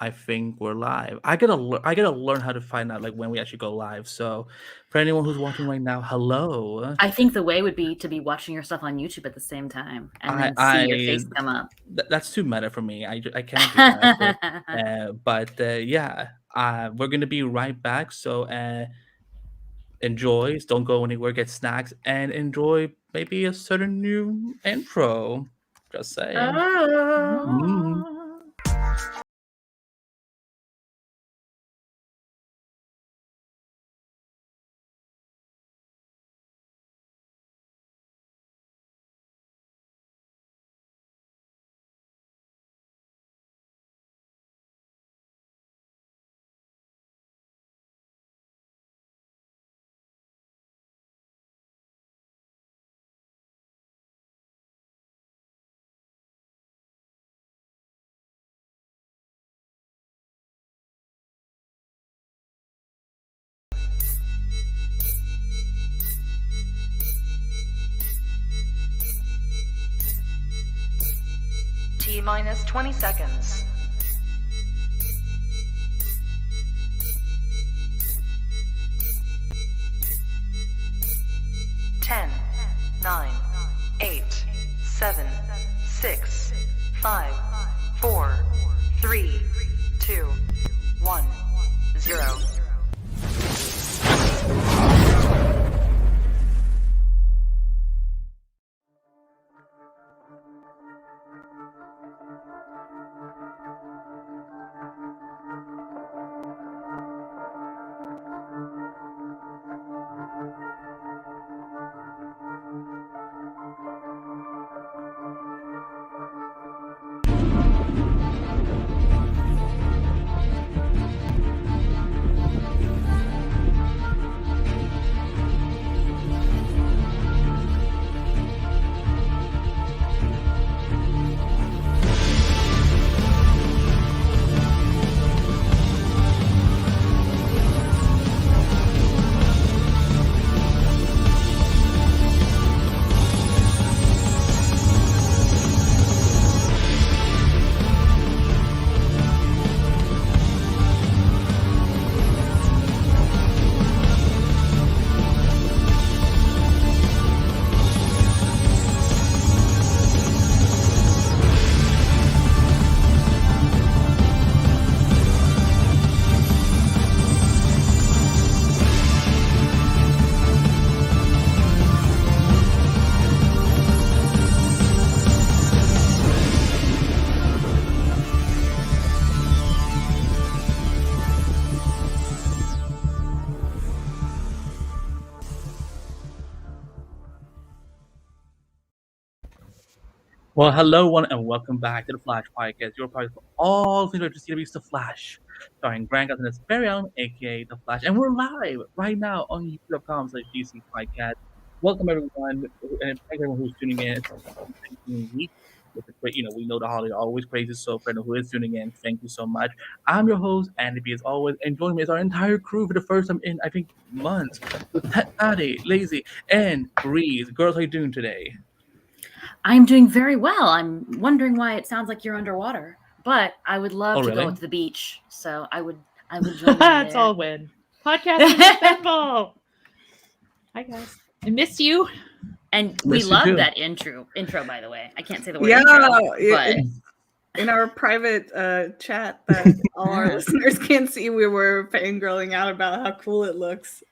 I think we're live. I gotta learn how to find out like when we actually go live. So, for anyone who's watching right now, hello. I think the way would be to be watching yourself on YouTube at the same time and then see your face come up. That's too meta for me. I can't do that. Yeah, we're gonna be right back. So enjoy. Don't go anywhere. Get snacks and enjoy maybe a certain new intro. Just saying. Mm. T-minus 20 seconds. 10, 9, 8, 7, 6, 5, 4, 3, 2, 1, 0. Well, hello, one, and welcome back to the Flash Podcast, your podcast for all things related to CW's The Flash, starring Grant and his very own, aka The Flash, and we're live right now on YouTube.com/DC Podcast. Welcome everyone, and thank everyone who's tuning in. It's a week. We know the holiday always crazy, so for anyone who is tuning in, thank you so much. I'm your host, Andy B, as always, and joining me is our entire crew for the first time in, I think, months, with Patty, Lazy, and Breeze. Girls, how you doing today? I'm doing very well. I'm wondering why it sounds like you're underwater, but I would love to really? go to the beach, so I would join you It's there. all win. Podcasting is simple. Hi guys, I missed you. And we Miss you love too. that intro, by the way. I can't say the word intro, but in our private chat that all our listeners can see, we were fangirling out about how cool it looks.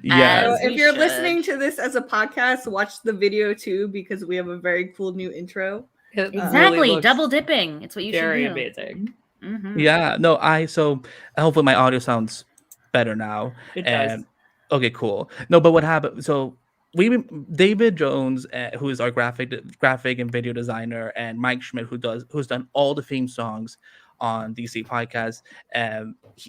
Yeah. So if you're listening to this as a podcast, watch the video too, because we have a very cool new intro. Exactly, really double dipping. It's what you should do. Very amazing. Mm-hmm. Yeah, no, so hopefully my audio sounds better now. It does. Okay, cool. No, but what happened? So David Jones, who is our graphic and video designer, and Mike Schmidt, who's done all the theme songs on DC Podcast.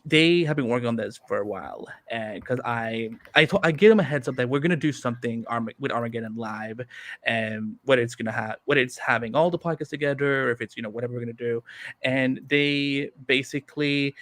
They have been working on this for a while, and because I gave them a heads up that we're gonna do something with Armageddon live, and whether it's having all the podcasts together, or if it's whatever we're gonna do, and they basically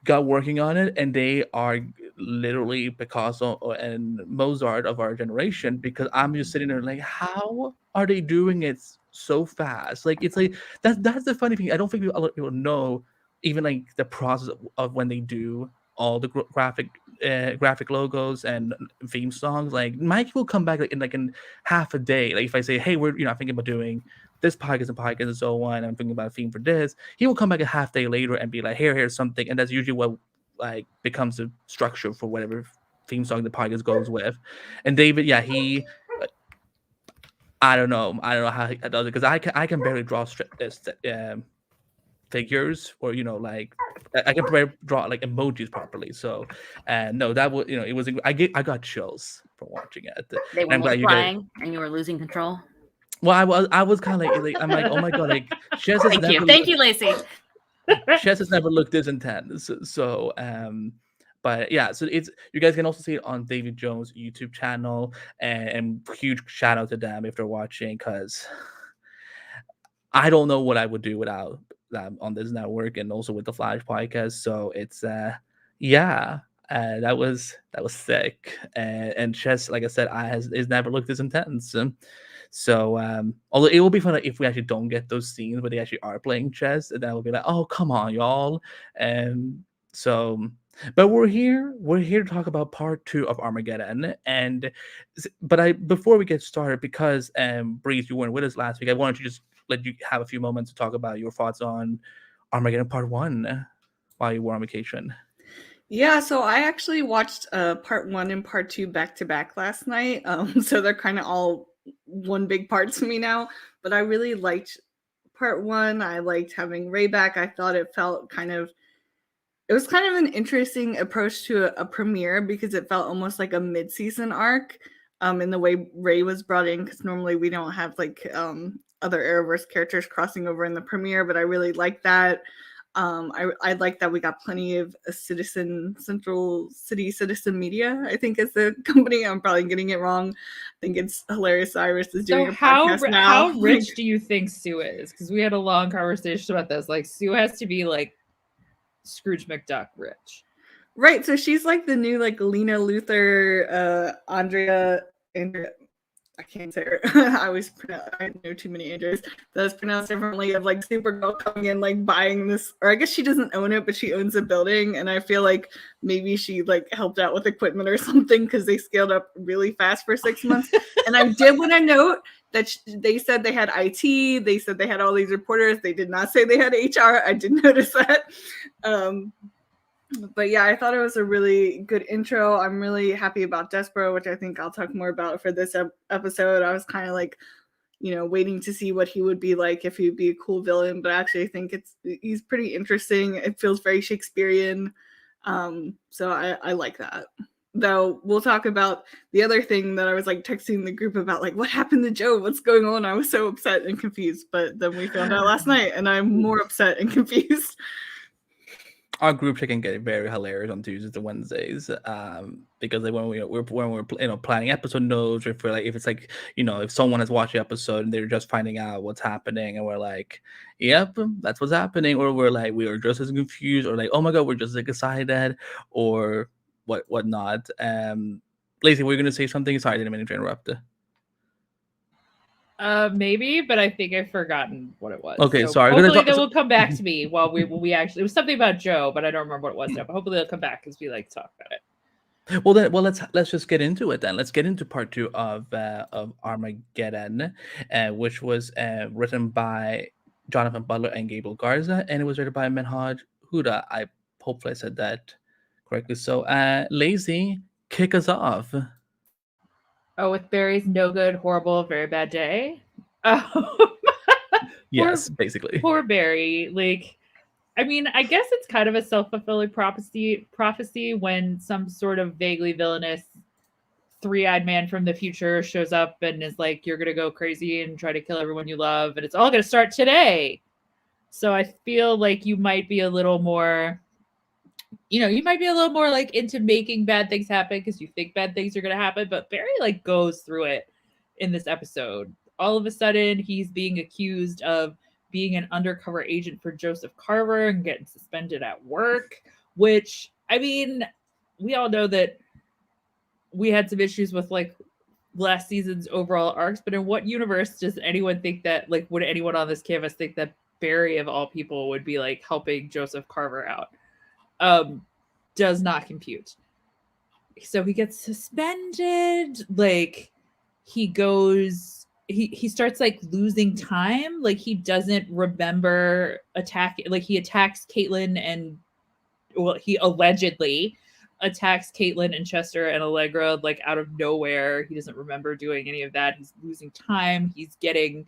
got working on it, and they are literally Picasso and Mozart of our generation, because I'm just sitting there like, how are they doing it so fast? Like, it's like that's the funny thing. I don't think a lot of people know even like the process of when they do all the graphic logos and theme songs, like Mike will come back like in half a day. Like if I say, hey, we're thinking about doing this podcast and so on, I'm thinking about a theme for this, he will come back a half day later and be like, here's something, and that's usually what like becomes the structure for whatever theme song the podcast goes with. And David, yeah, he I don't know how he does it, because I can barely draw figures, or like I can barely draw like emojis properly. So no, that was it was I got chills from watching it. They were I'm glad you guys. multiplying and you were losing control. Well, I was kind of like I'm like, oh my god, like Chess has Thank you, Lacey. Chess has never looked this intense. So but yeah, so it's you guys can also see it on David Jones' YouTube channel, and huge shout out to them if they're watching, because I don't know what I would do without them on this network, and also with the Flash podcast. So it's yeah, that was sick. And Chess, like I said, has never looked this intense. So although it will be fun if we actually don't get those scenes where they actually are playing chess, and that will be like, oh come on, y'all. And so, but we're here to talk about part 2 of Armageddon. And before we get started, because Breeze, you weren't with us last week, I wanted to just let you have a few moments to talk about your thoughts on Armageddon part 1 while you were on vacation. Yeah, so I actually watched part 1 and part 2 back to back last night. So they're kind of all one big part to me now, but I really liked part 1. I liked having Ray back. I thought it was kind of an interesting approach to a premiere, because it felt almost like a mid-season arc in the way Ray was brought in, because normally we don't have like other Arrowverse characters crossing over in the premiere, but I really liked that. I like that we got plenty of Central City Citizen Media, I think is the company. I'm probably getting it wrong. I think it's hilarious. Cyrus is doing a podcast now. How rich do you think Sue is? Because we had a long conversation about this. Like, Sue has to be like Scrooge McDuck rich. Right. So she's like the new like Lena Luthor, Andrea. I can't say her. I know too many Andreas. That's pronounced differently. Of like Supergirl coming in, like buying this, or I guess she doesn't own it, but she owns a building. And I feel like maybe she like helped out with equipment or something, because they scaled up really fast for 6 months. And I did want to note that they said they had IT. They said they had all these reporters. They did not say they had HR. I did notice that. But yeah, I thought it was a really good intro. I'm really happy about Despero, which I think I'll talk more about for this episode. I was kind of like, waiting to see what he would be like, if he'd be a cool villain, but actually I think he's pretty interesting. It feels very Shakespearean. So I like that. Though we'll talk about the other thing that I was like texting the group about, like, what happened to Joe? What's going on? I was so upset and confused, but then we found out last night and I'm more upset and confused. Our group chat can get very hilarious on Tuesdays and Wednesdays, because like when we're planning episode notes, or if it's like if someone has watched the episode and they're just finding out what's happening, and we're like, yep, that's what's happening, or we're like, we are just as confused, or like, oh my god, we're just like excited, or whatnot. Lacey, were you gonna say something? Sorry, I didn't mean to interrupt. Maybe, but I think I've forgotten what it was. Okay, so sorry. Hopefully they will come back to me while we actually. It was something about Joe, but I don't remember what it was now. But hopefully they'll come back, because we like to talk about it. Well, let's just get into it then. Let's get into part 2 of Armageddon, which was written by Jonathan Butler and Gabriel Garza, and it was written by Menhaj Huda. I hopefully I said that correctly. So, Lacey, kick us off. Oh, with Barry's no good, horrible, very bad day. Yes, basically. Poor Barry. Like, I mean, I guess it's kind of a self-fulfilling prophecy when some sort of vaguely villainous three-eyed man from the future shows up and is like, you're gonna go crazy and try to kill everyone you love, and it's all gonna start today. So I feel like you might be a little more like into making bad things happen because you think bad things are going to happen. But Barry like goes through it in this episode. All of a sudden, he's being accused of being an undercover agent for Joseph Carver and getting suspended at work, which, I mean, we all know that we had some issues with like last season's overall arcs, but in what universe does anyone think that, like, would anyone on this canvas think that Barry of all people would be like helping Joseph Carver out. Does not compute. So he gets suspended. Like he goes, he starts like losing time. Like he doesn't remember attacking. Like he attacks Caitlin and well, he allegedly attacks Caitlin and Chester and Allegra like out of nowhere. He doesn't remember doing any of that. He's losing time. He's getting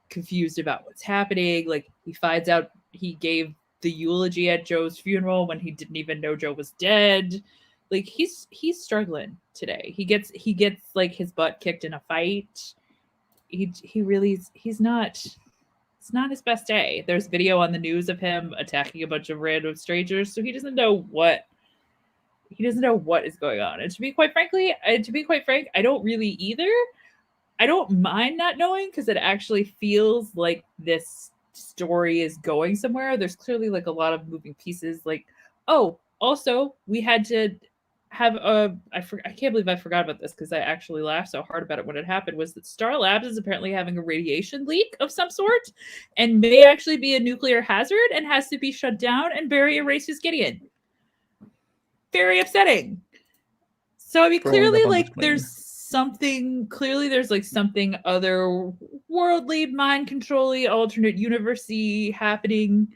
confused about what's happening. Like he finds out he gave the eulogy at Joe's funeral when he didn't even know Joe was dead. Like he's struggling today. He gets like his butt kicked in a fight. He really he's not. It's not his best day. There's video on the news of him attacking a bunch of random strangers, so he doesn't know what is going on. And to be quite frank, I don't really either. I don't mind not knowing because it actually feels like this story is going somewhere. There's clearly like a lot of moving pieces. Like, oh, also we had to have I can't believe I forgot about this because I actually laughed so hard about it when it happened, was that Star Labs is apparently having a radiation leak of some sort and may actually be a nuclear hazard and has to be shut down, and Barry erases Gideon. Very upsetting. So I mean, clearly like there's something otherworldly, mind controlling, alternate universe-y happening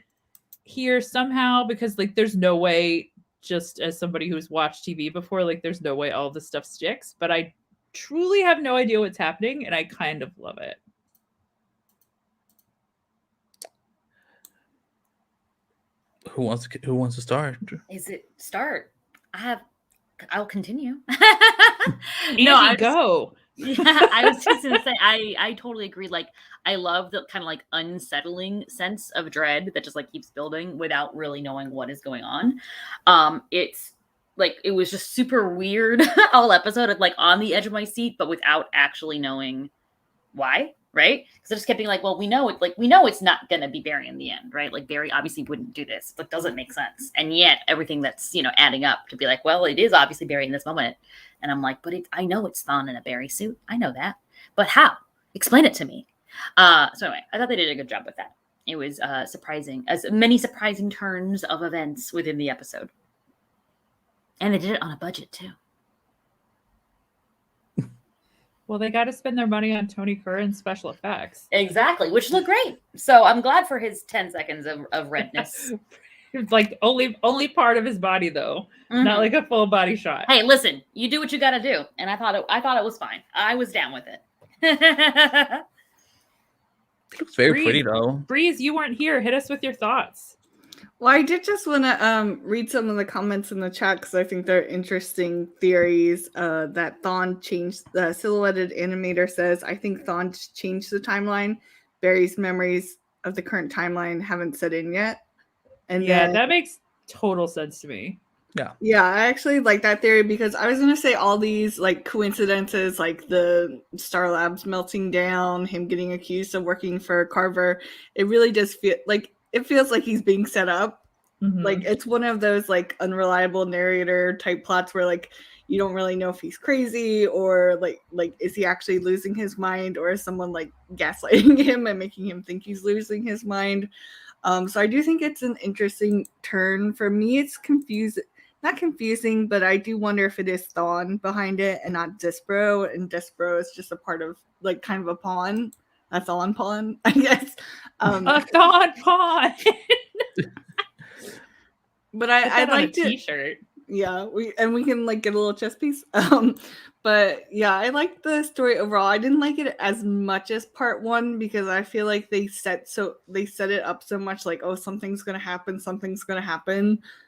here somehow, because like there's no way, just as somebody who's watched TV before, like there's no way all this stuff sticks, but I truly have no idea what's happening and I kind of love it. Who wants to start? Is it start? I'll continue. No, go. I was just gonna say I totally agree. Like I love the kind of like unsettling sense of dread that just like keeps building without really knowing what is going on. It's like it was just super weird all episode of like on the edge of my seat, but without actually knowing why. Right? Because I just kept being like, well, we know it's not gonna be Barry in the end, right? Like Barry obviously wouldn't do this. It doesn't make sense. And yet everything that's adding up to be like, well, it is obviously Barry in this moment. And I'm like, but I know it's Thawne in a Barry suit. I know that. But how? Explain it to me. So anyway, I thought they did a good job with that. It was surprising, as many surprising turns of events within the episode. And they did it on a budget too. Well, they got to spend their money on Tony Curran's special effects. Exactly, which look great. So I'm glad for his 10 seconds of redness. It's like only part of his body though, not like a full body shot. Hey, listen, you do what you got to do, and I thought it was fine. I was down with it. It looks very pretty though. Breeze, you weren't here. Hit us with your thoughts. Well, I did just want to read some of the comments in the chat because I think they're interesting theories. That Thawne changed, the silhouetted animator says, I think Thawne changed the timeline. Barry's memories of the current timeline haven't set in yet. And yeah, that makes total sense to me. Yeah, I actually like that theory because I was going to say all these like coincidences, like the Star Labs melting down, him getting accused of working for Carver. It really does feel like it feels like he's being set up. Mm-hmm. Like it's one of those like unreliable narrator type plots where like you don't really know if he's crazy or like is he actually losing his mind, or is someone like gaslighting him and making him think he's losing his mind. So I do think it's an interesting turn. For me, it's not confusing, but I do wonder if it is Thawne behind it and not Despero, and Despero is just a part of like kind of a pawn. A Thawne pawn, I guess. A Thawne pawn. But I like a t-shirt. Yeah, we can like get a little chest piece. But yeah, I like the story overall. I didn't like it as much as part one because I feel like they set it up so much like, oh, something's gonna happen.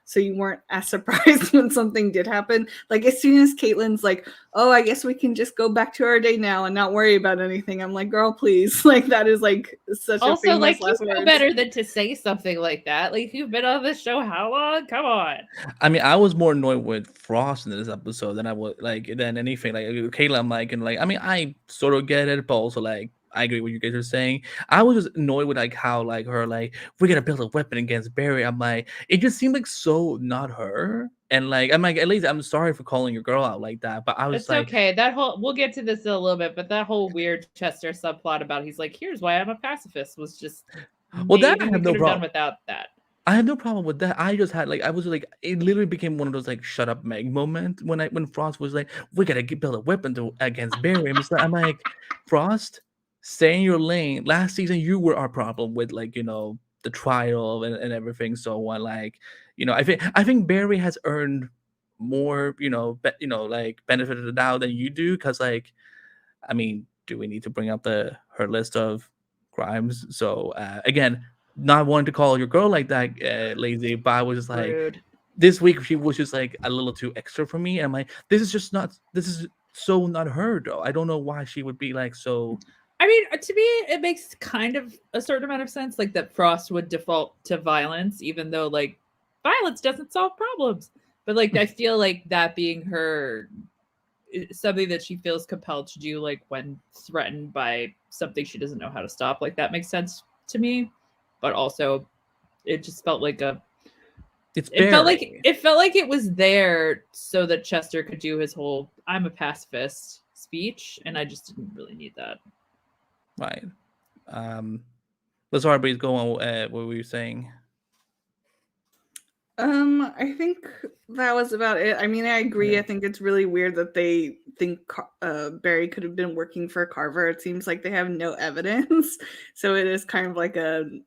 So you weren't as surprised when something did happen. Like as soon as Caitlin's like, oh, I guess we can just go back to our day now and not worry about anything. I'm like, girl, please. Like that is like such also, a famous like last you know words. better than to say something like that. Like you've been on this show how long? Come on. I mean, I was more annoyed with Frost in this episode than I would than anything. Like Kayla, I'm like, and like, I mean, I sort of get it, but also like I agree with what you guys are saying. I was just annoyed with like how like her like we're gonna build a weapon against Barry. I'm like, it just seemed like so not her. And like I'm like, at least I'm sorry for calling your girl out like that. But I was it's like, okay. That whole we'll get to this in a little bit, but that whole weird Chester subplot about he's like, here's why I'm a pacifist was just Well, that maybe I we have no could have done problem. without that. I have no problem with that. I just had like I was like it literally became one of those like shut up Meg moment when Frost was like, we gotta build a weapon against Barry. I'm like, Frost, stay in your lane. Last season you were our problem with like, the trial and everything. So on, like, I think Barry has earned more, like benefit of the doubt than you do, because like, I mean, do we need to bring up her list of crimes? So again, not wanting to call your girl like that, lazy, but I was just like, Rude. this week she was just like a little too extra for me. And I'm like, this is so not her though. I don't know why she would be like so. I mean, to me, it makes kind of a certain amount of sense, like that Frost would default to violence, even though like violence doesn't solve problems. But like, I feel like that being her something that she feels compelled to do, like when threatened by something she doesn't know how to stop, like that makes sense to me. But also, it just felt like It felt like it was there so that Chester could do his whole "I'm a pacifist" speech, and I just didn't really need that. Right. Let's Arbery's go on. What were you saying? I think that was about it. I mean, I agree. Yeah. I think it's really weird that they think Barry could have been working for Carver. It seems like they have no evidence, so it is kind of like an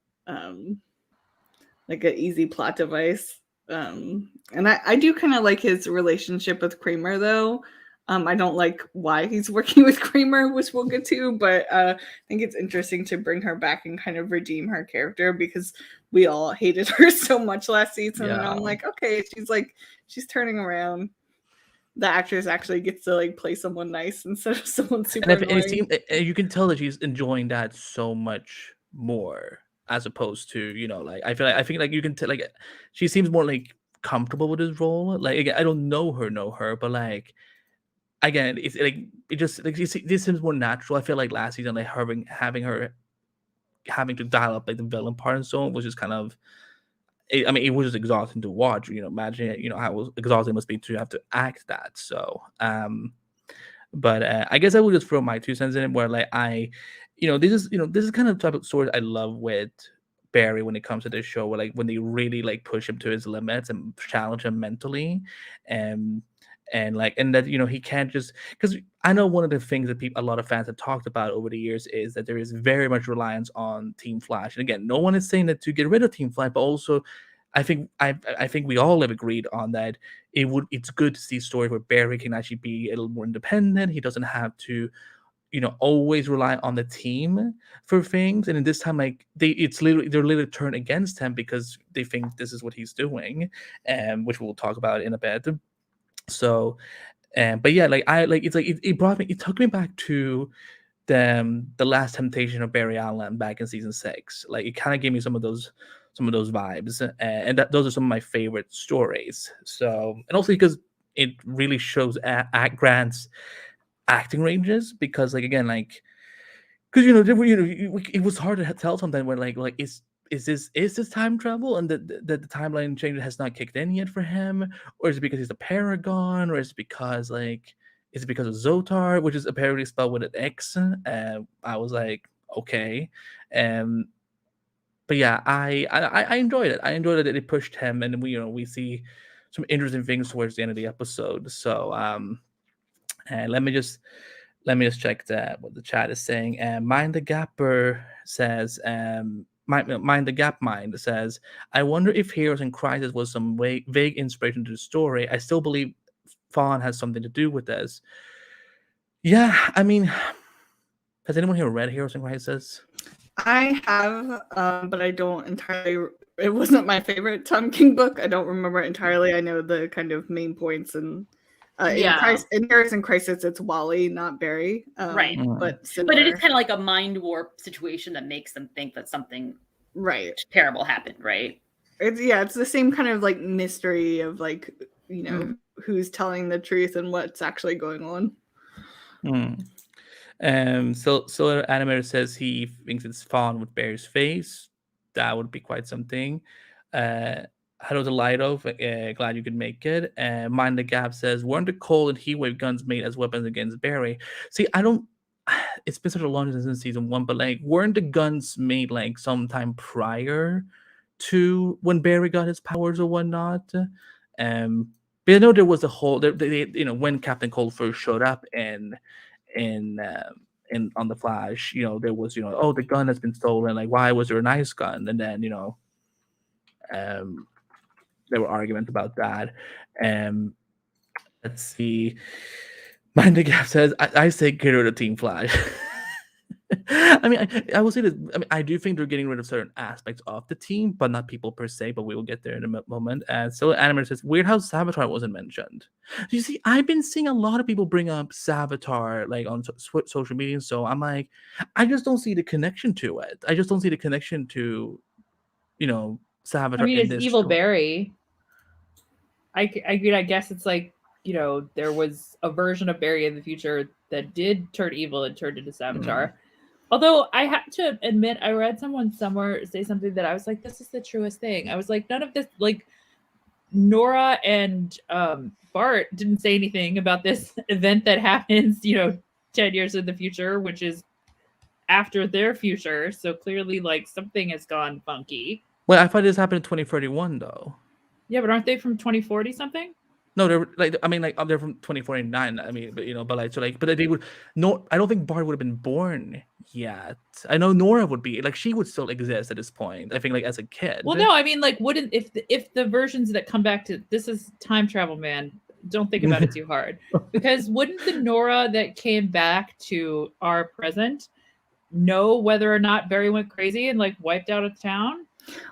easy plot device. And I do kind of like his relationship with Kramer, though. I don't like why he's working with Kramer, which we'll get to, but I think it's interesting to bring her back and kind of redeem her character, because we all hated her so much last season. And I'm like, okay, she's turning around. The actress actually gets to like play someone nice instead of someone super annoying. You can tell that she's enjoying that so much more, as opposed to, like, I think like you can tell, like, she seems more like comfortable with this role. Like, again, I don't know her, but like, again, it's like it just like this seems more natural. I feel like last season, like having her having to dial up like the villain part and so on was just kind of. I mean, it was just exhausting to watch. Imagine it, how exhausting it must be to have to act that. So, but I guess I would just throw my 2 cents in it, where like this is kind of the type of story I love with Barry when it comes to this show, where like when they really like push him to his limits and challenge him mentally, and that he can't just, because I know one of the things that a lot of fans have talked about over the years is that there is very much reliance on Team Flash. And again, no one is saying that to get rid of Team Flash, but also I think we all have agreed on that it's good to see stories where Barry can actually be a little more independent. He doesn't have to always rely on the team for things. And in this time, like they're literally turned against him because they think this is what he's doing, which we'll talk about in a bit. So, but yeah, like it's like it took me back to the Last Temptation of Barry Allen back in season 6. Like it kind of gave me some of those vibes, and those are some of my favorite stories. So, and also because it really shows at Grant's acting ranges, because like again, like because it was hard to tell sometimes when like is this time travel, and the timeline change has not kicked in yet for him, or is it because he's a paragon, or is it because of Zotar, which is apparently spelled with an X? I was like, okay. But yeah, I enjoyed it. I enjoyed it that it pushed him, and we see some interesting things towards the end of the episode. So and let me just check what the chat is saying. Mind the Gapper says, Mind the Gap Mind says, I wonder if Heroes in Crisis was some vague inspiration to the story. I still believe Fawn has something to do with this. Yeah, I mean, has anyone here read Heroes in Crisis? I have, but I don't entirely. It wasn't my favorite Tom King book. I don't remember it entirely. I know the kind of main points, and in Heroes in Crisis, it's Wally, not Barry. Right. But it is kind of like a mind warp situation that makes them think that something terrible happened, right? It's the same kind of like mystery of like, who's telling the truth and what's actually going on. So Animator says he thinks it's Fawn with Barry's face. That would be quite something. Hello to Lido, glad you could make it. Mind the Gap says, weren't the cold and heat wave guns made as weapons against Barry? See, I don't it's been such a long time since season 1, but like weren't the guns made like sometime prior to when Barry got his powers or whatnot? But I know there was a whole when Captain Cold first showed up in on the Flash, there was oh, the gun has been stolen, like why was there a nice gun? And then there were arguments about that. Let's see. Mind the Gap says, I say get rid of Team Flash. I mean, I will say this. I mean, I do think they're getting rid of certain aspects of the team, but not people per se. But we will get there in a moment. So Animator says, weird how Savitar wasn't mentioned. You see, I've been seeing a lot of people bring up Savitar like on social media. So I'm like, I just don't see the connection to it. I just don't see the connection to, Savitar. I mean, in it's this evil story. Barry. I guess it's like, there was a version of Barry in the future that did turn evil and turned into Savitar. Although I have to admit, I read someone somewhere say something that I was like, this is the truest thing. I was like, none of this, like, Nora and Bart didn't say anything about this event that happens, 10 years in the future, which is after their future. So clearly, like, something has gone funky. Well, I thought this happened in 2031, though. Yeah, but aren't they from 2040 something? No, they're they're from 2049. I mean, but they would I don't think Bart would have been born yet. I know Nora would be, like, she would still exist at this point. I think, like, as a kid. Well, no, I mean, like, wouldn't if the versions that come back to this is time travel, man. Don't think about it too hard, because wouldn't the Nora that came back to our present know whether or not Barry went crazy and like wiped out a town?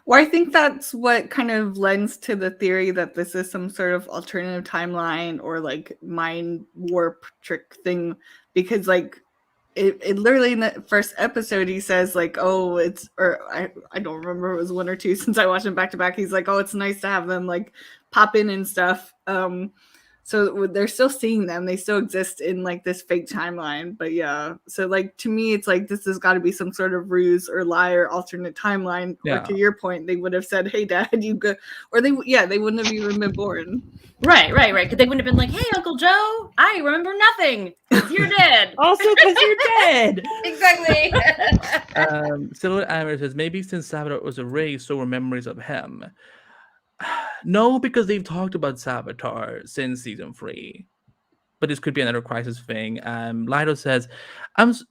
Well, I think that's what kind of lends to the theory that this is some sort of alternative timeline or like mind warp trick thing, because like it literally in the first episode he says like, oh, it's, or I don't remember, it was 1 or 2 since I watched them back to back. He's like, oh, it's nice to have them like pop in and stuff. So they're still seeing them. They still exist in like this fake timeline. But yeah, so like to me, it's like this has got to be some sort of ruse or lie or alternate timeline. Yeah. Or to your point, they would have said, "Hey, Dad, you go," or they wouldn't have even been born. Right. Because they wouldn't have been like, "Hey, Uncle Joe, I remember nothing. You're dead." Also, because you're dead. Exactly. Silhouette Amber says, maybe since Savitar was erased, so were memories of him. No, because they've talked about Savitar since season 3. But this could be another crisis thing. Lido says,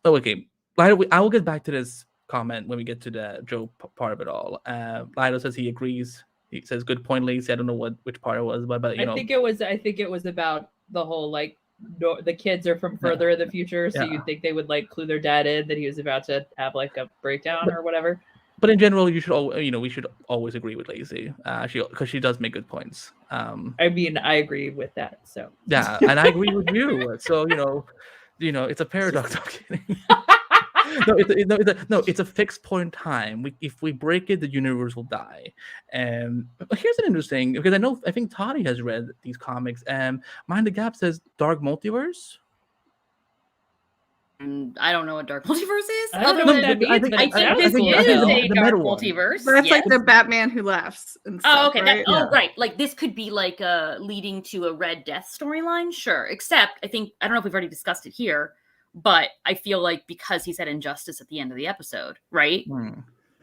okay. Lido, I will get back to this comment when we get to the Joe part of it all. Lido says he agrees. He says, good point, Lacey. I don't know which part it was, but I think it was about the whole like the kids are from further in the future, so you'd think they would like clue their dad in that he was about to have like a breakdown or whatever. But in general, we should always agree with Lacey, because she does make good points. I mean, I agree with that. So yeah, and I agree with you. So it's a paradox. It's a fixed point in time. If we break it, the universe will die. But here's an interesting, because I think Toddy has read these comics. Mind the Gap says Dark Multiverse. I don't know what Dark Multiverse is. I don't know what that means. I think this is a Dark Multiverse. That's like the Batman who laughs. And stuff, oh, okay. Right? Right. Like this could be like leading to a Red Death storyline. Sure. Except I don't know if we've already discussed it here, but I feel like because he said Injustice at the end of the episode, right?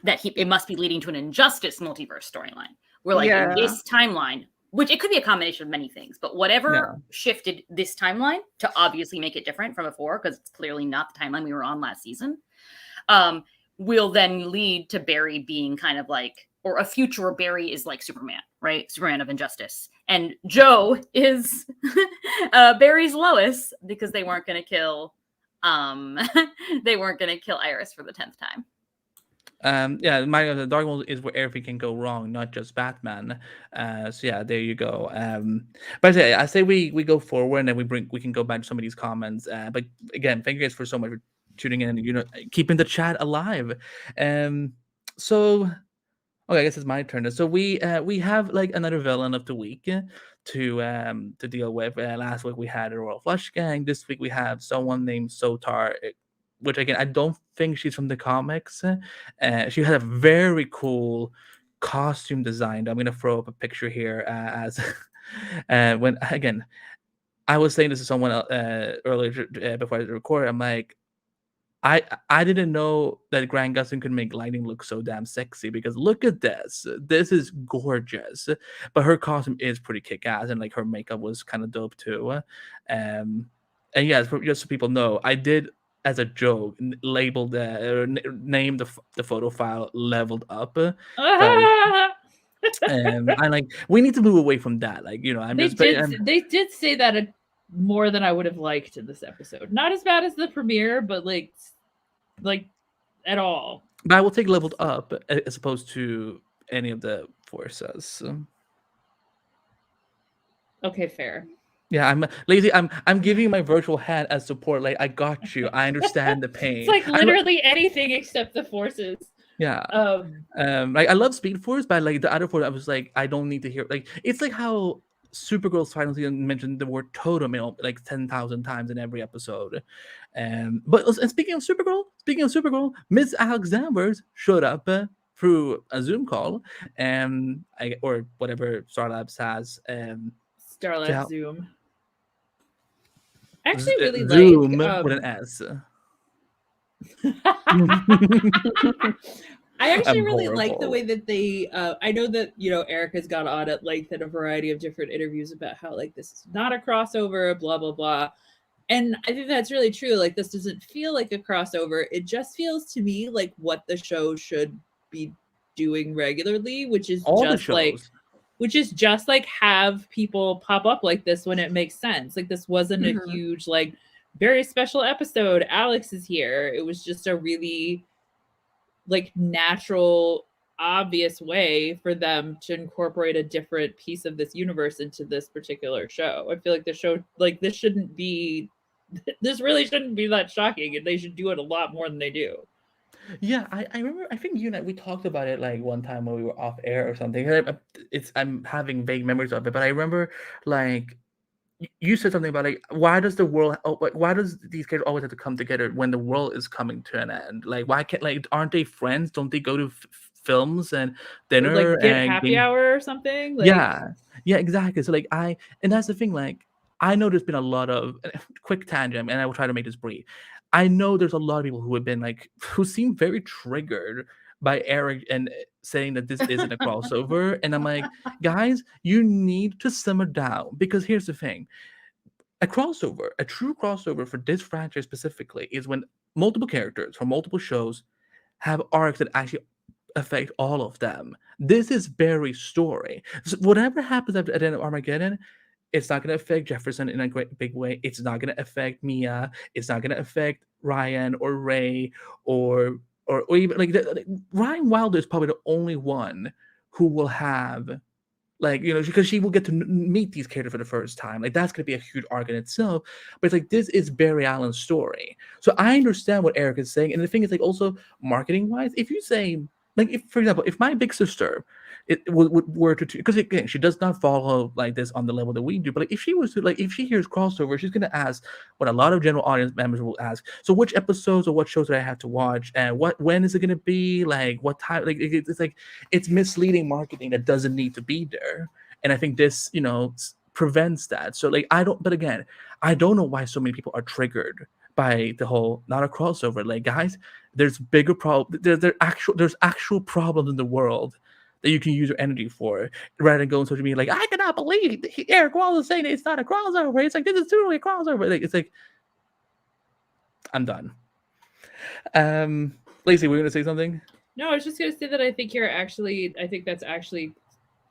That it must be leading to an Injustice multiverse storyline. Where like in this timeline, which it could be a combination of many things, but whatever shifted this timeline to obviously make it different from before, because it's clearly not the timeline we were on last season, will then lead to Barry being kind of like, or a future where Barry is like Superman, right? Superman of Injustice. And Joe is Barry's Lois, because they weren't going to kill Iris for the 10th time. The Dark World is where everything can go wrong, not just Batman. So yeah, there you go. But I say we go forward, and then we can go back to some of these comments. But again, thank you guys for so much for tuning in and keeping the chat alive. So okay, I guess it's my turn. So we have like another villain of the week to deal with. Last week we had a Royal Flush Gang. This week we have someone named Sotar, which again, I don't think she's from the comics. She had a very cool costume design. I'm gonna throw up a picture here as when again, I was saying this to someone earlier before I recorded. I'm like, I didn't know that Grant Gustin could make lightning look so damn sexy, because look at this. This is gorgeous. But her costume is pretty kick-ass, and like her makeup was kind of dope too. And yes, just so people know, I did, as a joke, label name the photo file leveled up. And I like, we need to move away from that. Like, you know, they did say that more than I would have liked in this episode. Not as bad as the premiere, but like at all. But I will take leveled up as opposed to any of the forces. Okay, fair. Yeah, I'm lazy. I'm giving you my virtual hand as support. Like, I got you. I understand the pain. It's like literally anything except the forces. Yeah. Like, I love Speed Force, but like the other force, I was like, I don't need to hear. Like, it's like how Supergirl's final season mentioned the word totem, you know, like 10,000 times in every episode. And speaking of Supergirl, Miss Alex Danvers showed up through a Zoom call, or whatever Starlabs has. Starlabs Zoom. I actually really Zoom like with an S. I actually really like the way that they I know that, you know, Erica's got on at length in a variety of different interviews about how like this is not a crossover, blah blah blah. And I think that's really true. Like, this doesn't feel like a crossover. It just feels to me like what the show should be doing regularly, which is just like have people pop up like this when it makes sense. Like, this wasn't a huge, like, very special episode. Alex is here. It was just a really like natural, obvious way for them to incorporate a different piece of this universe into this particular show. I feel like the show, like, this really shouldn't be that shocking, and they should do it a lot more than they do. Yeah, I remember, I think you and I, we talked about it like one time when we were off air or something. I'm having vague memories of it, but I remember like you said something about like, why does these characters always have to come together when the world is coming to an end? Like, why can't, like, aren't they friends? Don't they go to films and dinner, or like get happy hour or something? Like, yeah, exactly. So like, and that's the thing, like, I know there's been a lot of quick tangent, and I will try to make this brief. I know there's a lot of people who have been like, who seem very triggered by Eric and saying that this isn't a crossover. And I'm like, guys, you need to simmer down, because here's the thing. A true crossover for this franchise specifically is when multiple characters from multiple shows have arcs that actually affect all of them. This is Barry's story. So whatever happens at the end of Armageddon, it's not going to affect Jefferson in a great big way. It's not going to affect Mia. It's not going to affect Ryan or Ray or even like Ryan Wilder is probably the only one who will have, like, you know, because she will get to meet these characters for the first time. Like, that's going to be a huge arc in itself. But it's like, this is Barry Allen's story. So I understand what Eric is saying. And the thing is, like, also marketing wise, if you say, like, if, for example, if my big sister were to, because again, she does not follow like this on the level that we do, but like, if she was to, like, if she hears crossover, she's going to ask what a lot of general audience members will ask. So which episodes or what shows do I have to watch, and when is it going to be, like, what time? Like, it's like, it's misleading marketing that doesn't need to be there. And I think this, you know, prevents that. So like, I don't know why so many people are triggered by the whole not a crossover. Like, guys, there's bigger problems. There's actual problems in the world that you can use your energy for, rather than going on social media like, I cannot believe Eric Wallace is saying it's not a crossover. It's like, this is totally a crossover. Like, it's like, I'm done. Lacey, we're gonna say something? No, I was just gonna say that I think that's actually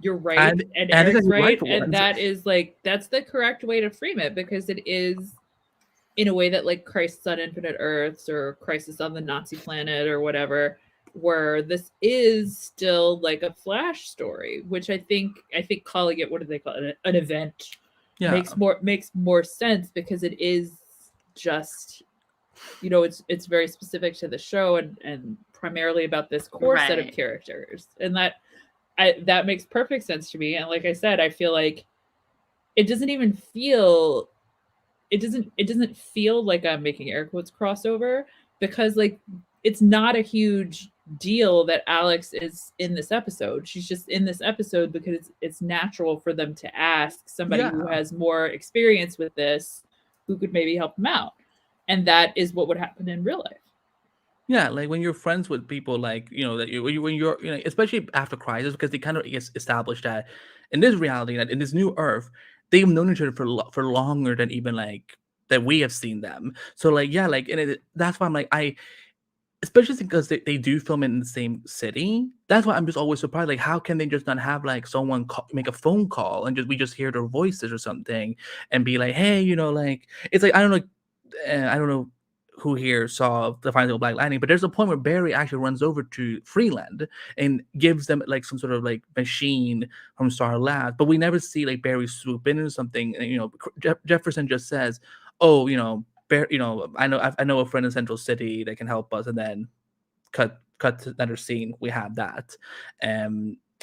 you're right, and Eric's right, and that is like, that's the correct way to frame it, because it is in a way that like Crisis on Infinite Earths or Crisis on the Nazi Planet or whatever, where this is still like a Flash story, which I think calling it, what do they call it, an event, makes more sense, because it is just, you know, it's very specific to the show and primarily about this core set of characters, and that makes perfect sense to me. And like I said, I feel like it doesn't feel like I'm making air quotes crossover, because like, it's not a huge deal that Alex is in this episode. She's just in this episode because it's natural for them to ask somebody who has more experience with this, who could maybe help them out. And that is what would happen in real life. Yeah, like when you're friends with people, like that when you're especially after Crisis, because they kind of established that in this reality, that in this new Earth, they've known each other for longer than even like that we have seen them. So like yeah, like and that's why I'm like especially because they do film in the same city. That's why I'm just always surprised. Like, how can they just not have like someone make a phone call and we just hear their voices or something and be like, hey, like it's like I don't know who here saw the final Black Lightning, but there's a point where Barry actually runs over to Freeland and gives them like some sort of like machine from Star Labs, but we never see like Barry swoop in or something. And, Jefferson just says, "Oh, I know a friend in Central City that can help us," and then cut to another scene. We have that,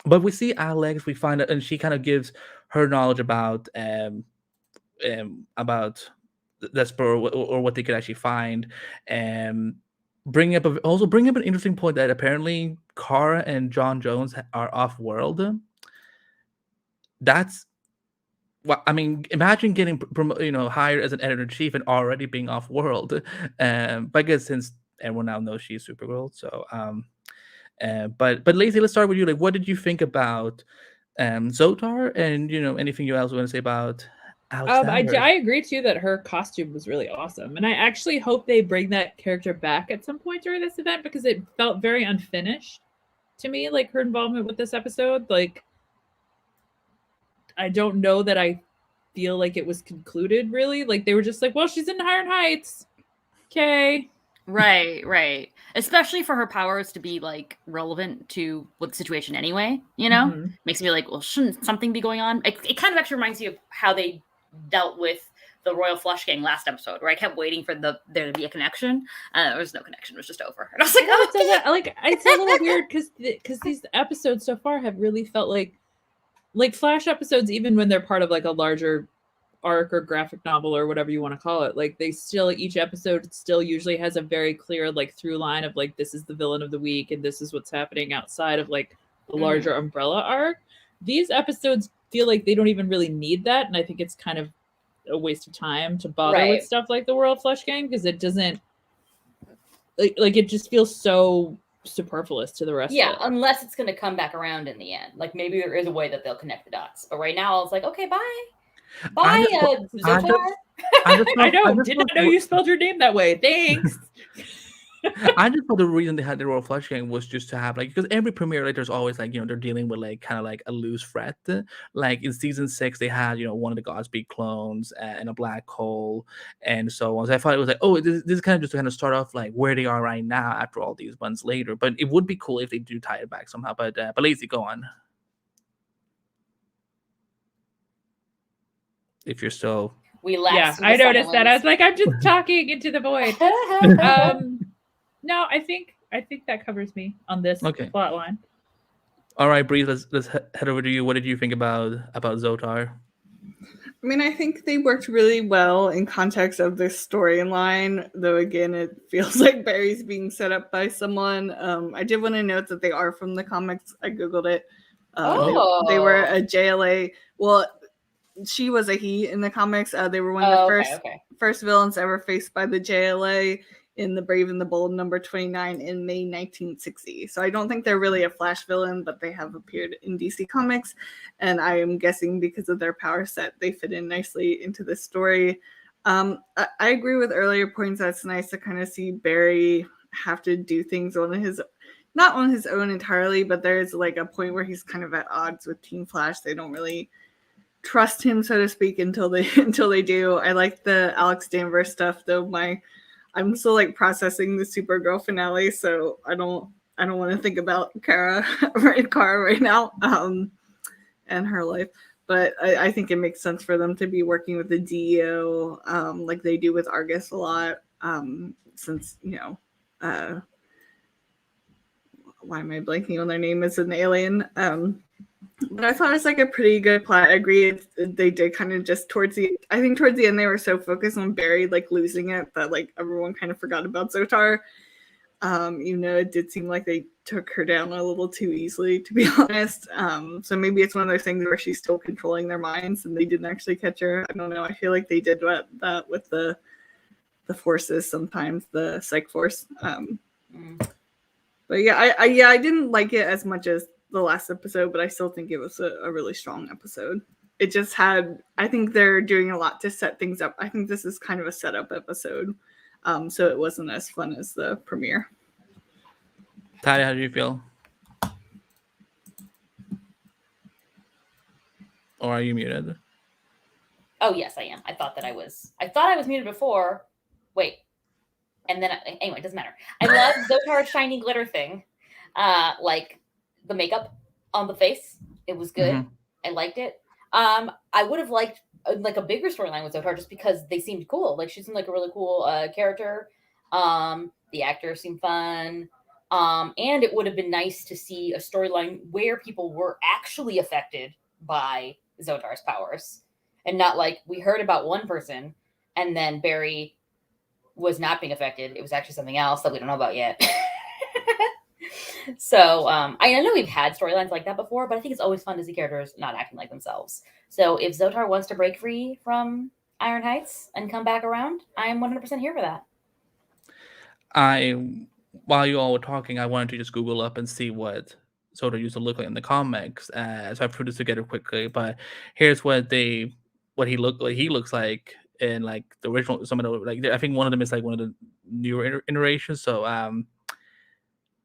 but we see Alex. We find out, and she kind of gives her knowledge about Desper or what they could actually find, and bring up an interesting point that apparently Kara and John Jones are off world. That's well, I mean, imagine getting hired as an editor in chief and already being off world. But I guess since everyone now knows she's Supergirl, so but Lacey, let's start with you. Like, what did you think about Zotar, and anything you else want to say about Alexander? I agree too that her costume was really awesome, and I actually hope they bring that character back at some point during this event because it felt very unfinished to me. Like her involvement with this episode, like. I don't know that I feel like it was concluded really. Like they were just like, well, she's in Iron Heights. Okay. Right. Especially for her powers to be like relevant to what the situation anyway, makes me like, well, shouldn't something be going on? It kind of actually reminds me of how they dealt with the Royal Flush Gang last episode, where I kept waiting for there to be a connection. There was no connection; it was just over. And I was like, oh, it's a little weird because these episodes so far have really felt like Flash episodes, even when they're part of like a larger arc or graphic novel or whatever you want to call it, like they still, each episode still usually has a very clear like through line of like, this is the villain of the week and this is what's happening outside of like the larger umbrella arc. These episodes feel like they don't even really need that, and I think it's kind of a waste of time to bother with stuff like the Royal Flush Gang because it doesn't like it just feels so superfluous to the rest of it. Unless it's going to come back around in the end. Like maybe there is a way that they'll connect the dots. But right now, I was like, okay, bye. Bye, Zotar. I did not know you spelled your name that way. Thanks. I just thought the reason they had the Royal Flush Gang was just to have like, because every premiere, like there's always like they're dealing with like kind of like a loose threat. Like in season 6 they had one of the Godspeed clones and a black hole and so on. So I thought it was like, oh, this is kind of just to kind of start off like where they are right now after all these months later. But it would be cool if they do tie it back somehow. But Lacey, go on. If you're still I noticed that. I was like, I'm just talking into the void. No, I think that covers me on this plot line. All right, Bree, let's head over to you. What did you think about Zotar? I mean, I think they worked really well in context of this storyline, though again, it feels like Barry's being set up by someone. I did want to note that they are from the comics. I Googled it. They were a JLA. Well, she was a he in the comics. They were one of the first villains ever faced by the JLA in The Brave and the Bold number 29 in May 1960. So I don't think they're really a Flash villain, but they have appeared in DC Comics. And I am guessing because of their power set, they fit in nicely into this story. I agree with earlier points that it's nice to kind of see Barry have to do things not on his own entirely, but there's like a point where he's kind of at odds with Team Flash. They don't really trust him, so to speak, until they do. I like the Alex Danvers stuff, though. I'm still like processing the Supergirl finale, so I don't want to think about Kara right now and her life. But I think it makes sense for them to be working with the DEO like they do with Argus a lot, since why am I blanking on their name? It's an alien. But I thought it was like a pretty good plot. I agree. They did kind of just towards the end, they were so focused on Barry like losing it that like everyone kind of forgot about Zotar. It did seem like they took her down a little too easily, to be honest. So maybe it's one of those things where she's still controlling their minds and they didn't actually catch her. I don't know. I feel like they did that with the forces sometimes, the psych force. But yeah, I didn't like it as much as the last episode, but I still think it was a really strong episode. It just had, I think they're doing a lot to set things up. I think this is kind of a setup episode, so it wasn't as fun as the premiere. Ty, how do you feel? Or are you muted? Oh yes, I am. I thought I was muted before. Wait. And then anyway, it doesn't matter. I love Zotar's shiny glitter thing. Like the makeup on the face. It was good. Mhm. I liked it. I would have liked like a bigger storyline with Zotar just because they seemed cool. Like she seemed like a really cool character. The actors seemed fun. And it would have been nice to see a storyline where people were actually affected by Zotar's powers. And not like we heard about one person and then Barry was not being affected. It was actually something else that we don't know about yet. So I know we've had storylines like that before, but I think it's always fun to see characters not acting like themselves. So if Zotar wants to break free from Iron Heights and come back around, I am 100% here for that. While you all were talking, I wanted to just Google up and see what Zotar used to look like in the comics. So I put this together quickly, but here's what he looks like in like the original. Some of the like I think one of them is like one of the newer iterations. So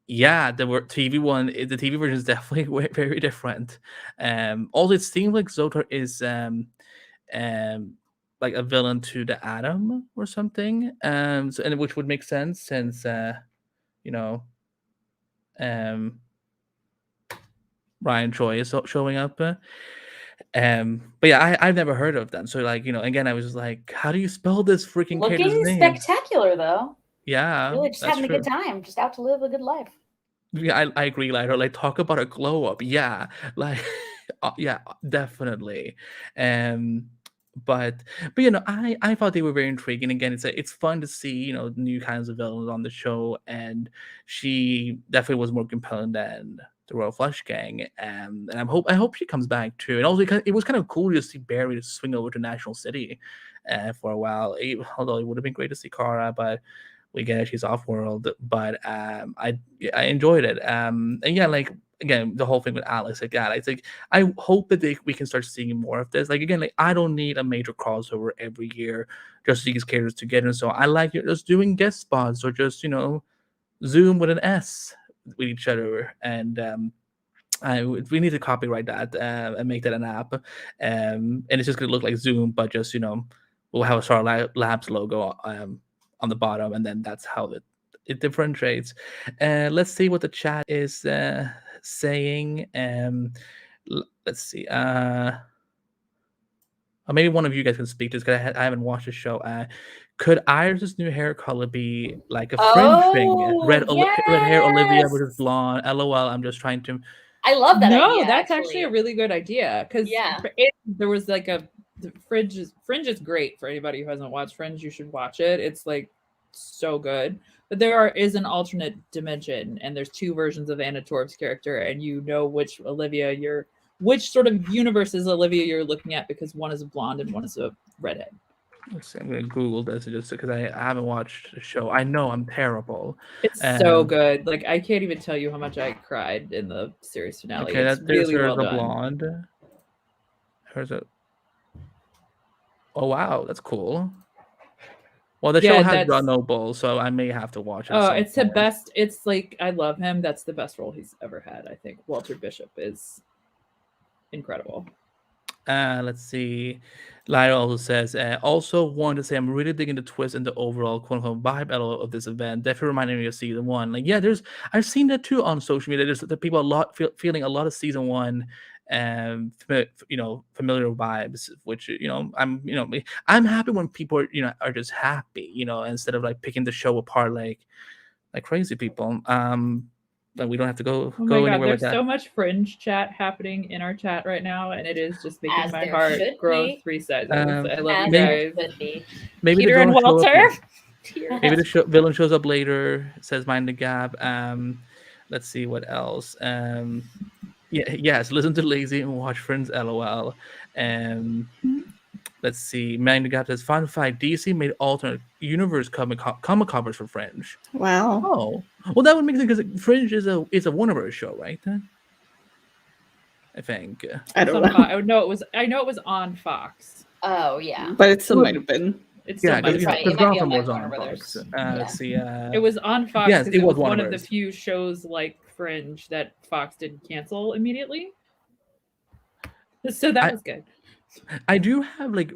yeah, the TV one, the TV version is definitely very different. Also, it seems like Zotar is like a villain to the Atom or something. So, and which would make sense since you know, Ryan Choi is showing up. But yeah, I've never heard of them. So like, again, I was just like, how do you spell this freaking character's Looking name? spectacular though. Yeah, Really just having a good time, just out to live a good life. Yeah, I agree, like talk about a glow up. Yeah, like yeah, definitely. But I thought they were very intriguing. Again, it's fun to see new kinds of villains on the show, and she definitely was more compelling than the Royal Flush Gang. And I hope she comes back too. And also, it was kind of cool to see Barry to swing over to National City for a while. Although it would have been great to see Kara, but we get it, she's off world. But I enjoyed it. And yeah, like again, the whole thing with Alex, like that, it's like I hope that we can start seeing more of this. Like again, like I don't need a major crossover every year just to see these characters together. So I like just doing guest spots or just Zoom with an S with each other. And we need to copyright that and make that an app. And it's just gonna look like Zoom, but just we'll have a Star Labs logo on the bottom, and then that's how it differentiates. Let's see what the chat is saying. Let's see. Or maybe one of you guys can speak to this because I haven't watched the show. Could Iris's new hair color be like a fringe thing? Red hair Olivia versus blonde. LOL. I'm just trying to. I love that. No, idea, that's actually a really good idea because there was like Fringe is great for anybody who hasn't watched Fringe. You should watch it. It's like so good. But there is an alternate dimension, and there's two versions of Anna Torv's character, and which sort of universe is Olivia you're looking at because one is a blonde and one is a redhead. Let's see, I'm gonna Google this just because I haven't watched the show. I know I'm terrible. It's so good. Like I can't even tell you how much I cried in the series finale. Okay, it's really well done. Blonde. Oh wow, that's cool. Well, the show has John Noble, so I may have to watch it. Oh, it's the best. It's like I love him. That's the best role he's ever had. I think Walter Bishop is incredible. Let's see. Lyra also says, also want to say I'm really digging the twist and the overall quote-unquote vibe of this event. Definitely reminding me of season one. Like, yeah, I've seen that too on social media. There's the people feeling a lot of season one familiar vibes, which I'm happy when people are just happy, instead of like picking the show apart like crazy people. But we don't have to go anywhere with that. There's so much Fringe chat happening in our chat right now, and it is just making my heart grow 3 sizes. I love you guys. Maybe Peter and Walter. Maybe the villain shows up later. Says Mind the Gap. Let's see what else. Yes, listen to Lazy and watch Friends. LOL. Let's see. Mind the Gap says, fun fact: DC made alternate universe comic covers for Fringe. Wow. Oh, Well, that would make sense because Fringe is a Warner show, right? I think. I It's don't on know. Fox. I know it was on Fox. Oh yeah. But it still might have been. It still Yeah, might because have Right, been. it might be Gotham on, was Warner on Brothers. Fox. Yeah. Let's see. It was on Fox Yes, because it it was was one of the Warner's. few shows like Fringe that Fox didn't cancel immediately. So that I- was good. I do have like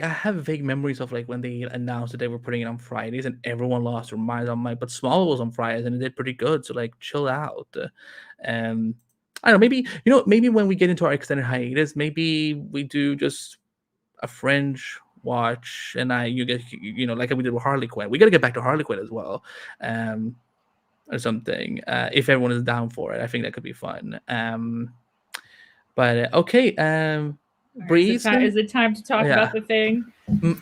I have vague memories of like when they announced that they were putting it on Fridays and everyone lost their minds. I'm like, but Small was on Fridays and it did pretty good. So like, chill out. And I don't know, maybe when we get into our extended hiatus, maybe we do just a Fringe watch and you get like we did with Harley Quinn. We got to get back to Harley Quinn as well, or something. If everyone is down for it, I think that could be fun. But okay. Breeze, Is it time to talk Yeah. about the thing?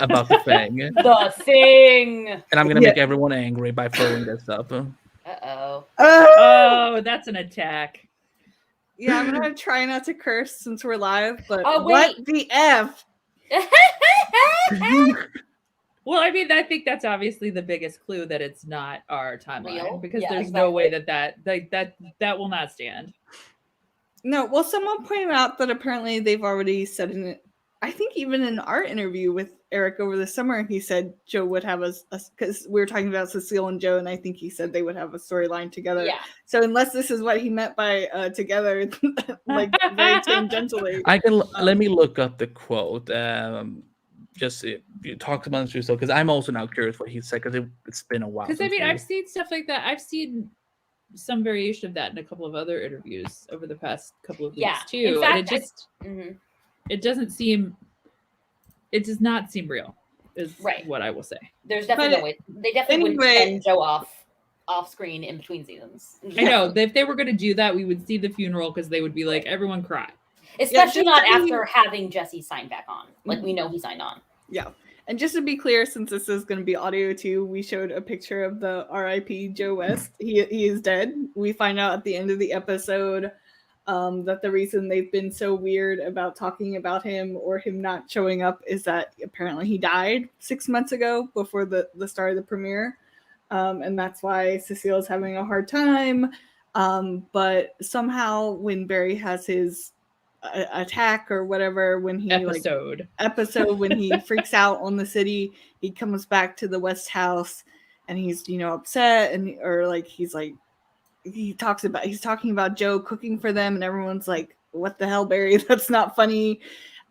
About the thing, and The Thing. I'm gonna Yeah. make everyone angry by throwing this up. Uh-oh. Oh, that's an attack. Yeah, I'm gonna try not to curse since we're live, but Oh, what wait. the F? Well, I mean, I think that's obviously the biggest clue that it's not our timeline Real? because Yeah, there's no way exactly. that will not stand. No, well, someone pointed out that apparently they've already said in it. I think even in our interview with Eric over the summer, he said Joe would have because we were talking about Cecile and Joe, and I think he said they would have a storyline together. Yeah. So unless this is what he meant by together, like very tangentially. I can let me look up the quote. Just you talk amongst yourself because I'm also now curious what he said because it's been a while. Because I since mean, we- I've seen stuff like that. I've seen some variation of that in a couple of other interviews over the past couple of weeks Yeah. too, In and fact, it just Mhm. it doesn't seem. It does not seem real. Is Right. what I will say. There's definitely But no way. They definitely anyway- wouldn't send Joe off screen in between seasons. I know if they were going to do that, we would see the funeral because they would be like, everyone cry. Especially just not to be- after having Jesse sign back on. Like we know he signed on. Yeah. And just to be clear, since this is going to be audio too, we showed a picture of the RIP Joe West. He is dead. We find out at the end of the episode that the reason they've been so weird about talking about him or him not showing up is that apparently he died 6 months ago before the start of the premiere. And that's why Cecile's having a hard time. But somehow when Barry has his attack or whatever, when he episode when he freaks out on the city, he comes back to the West house and he's upset and or like he's talking about Joe cooking for them and everyone's like, what the hell, Barry, that's not funny.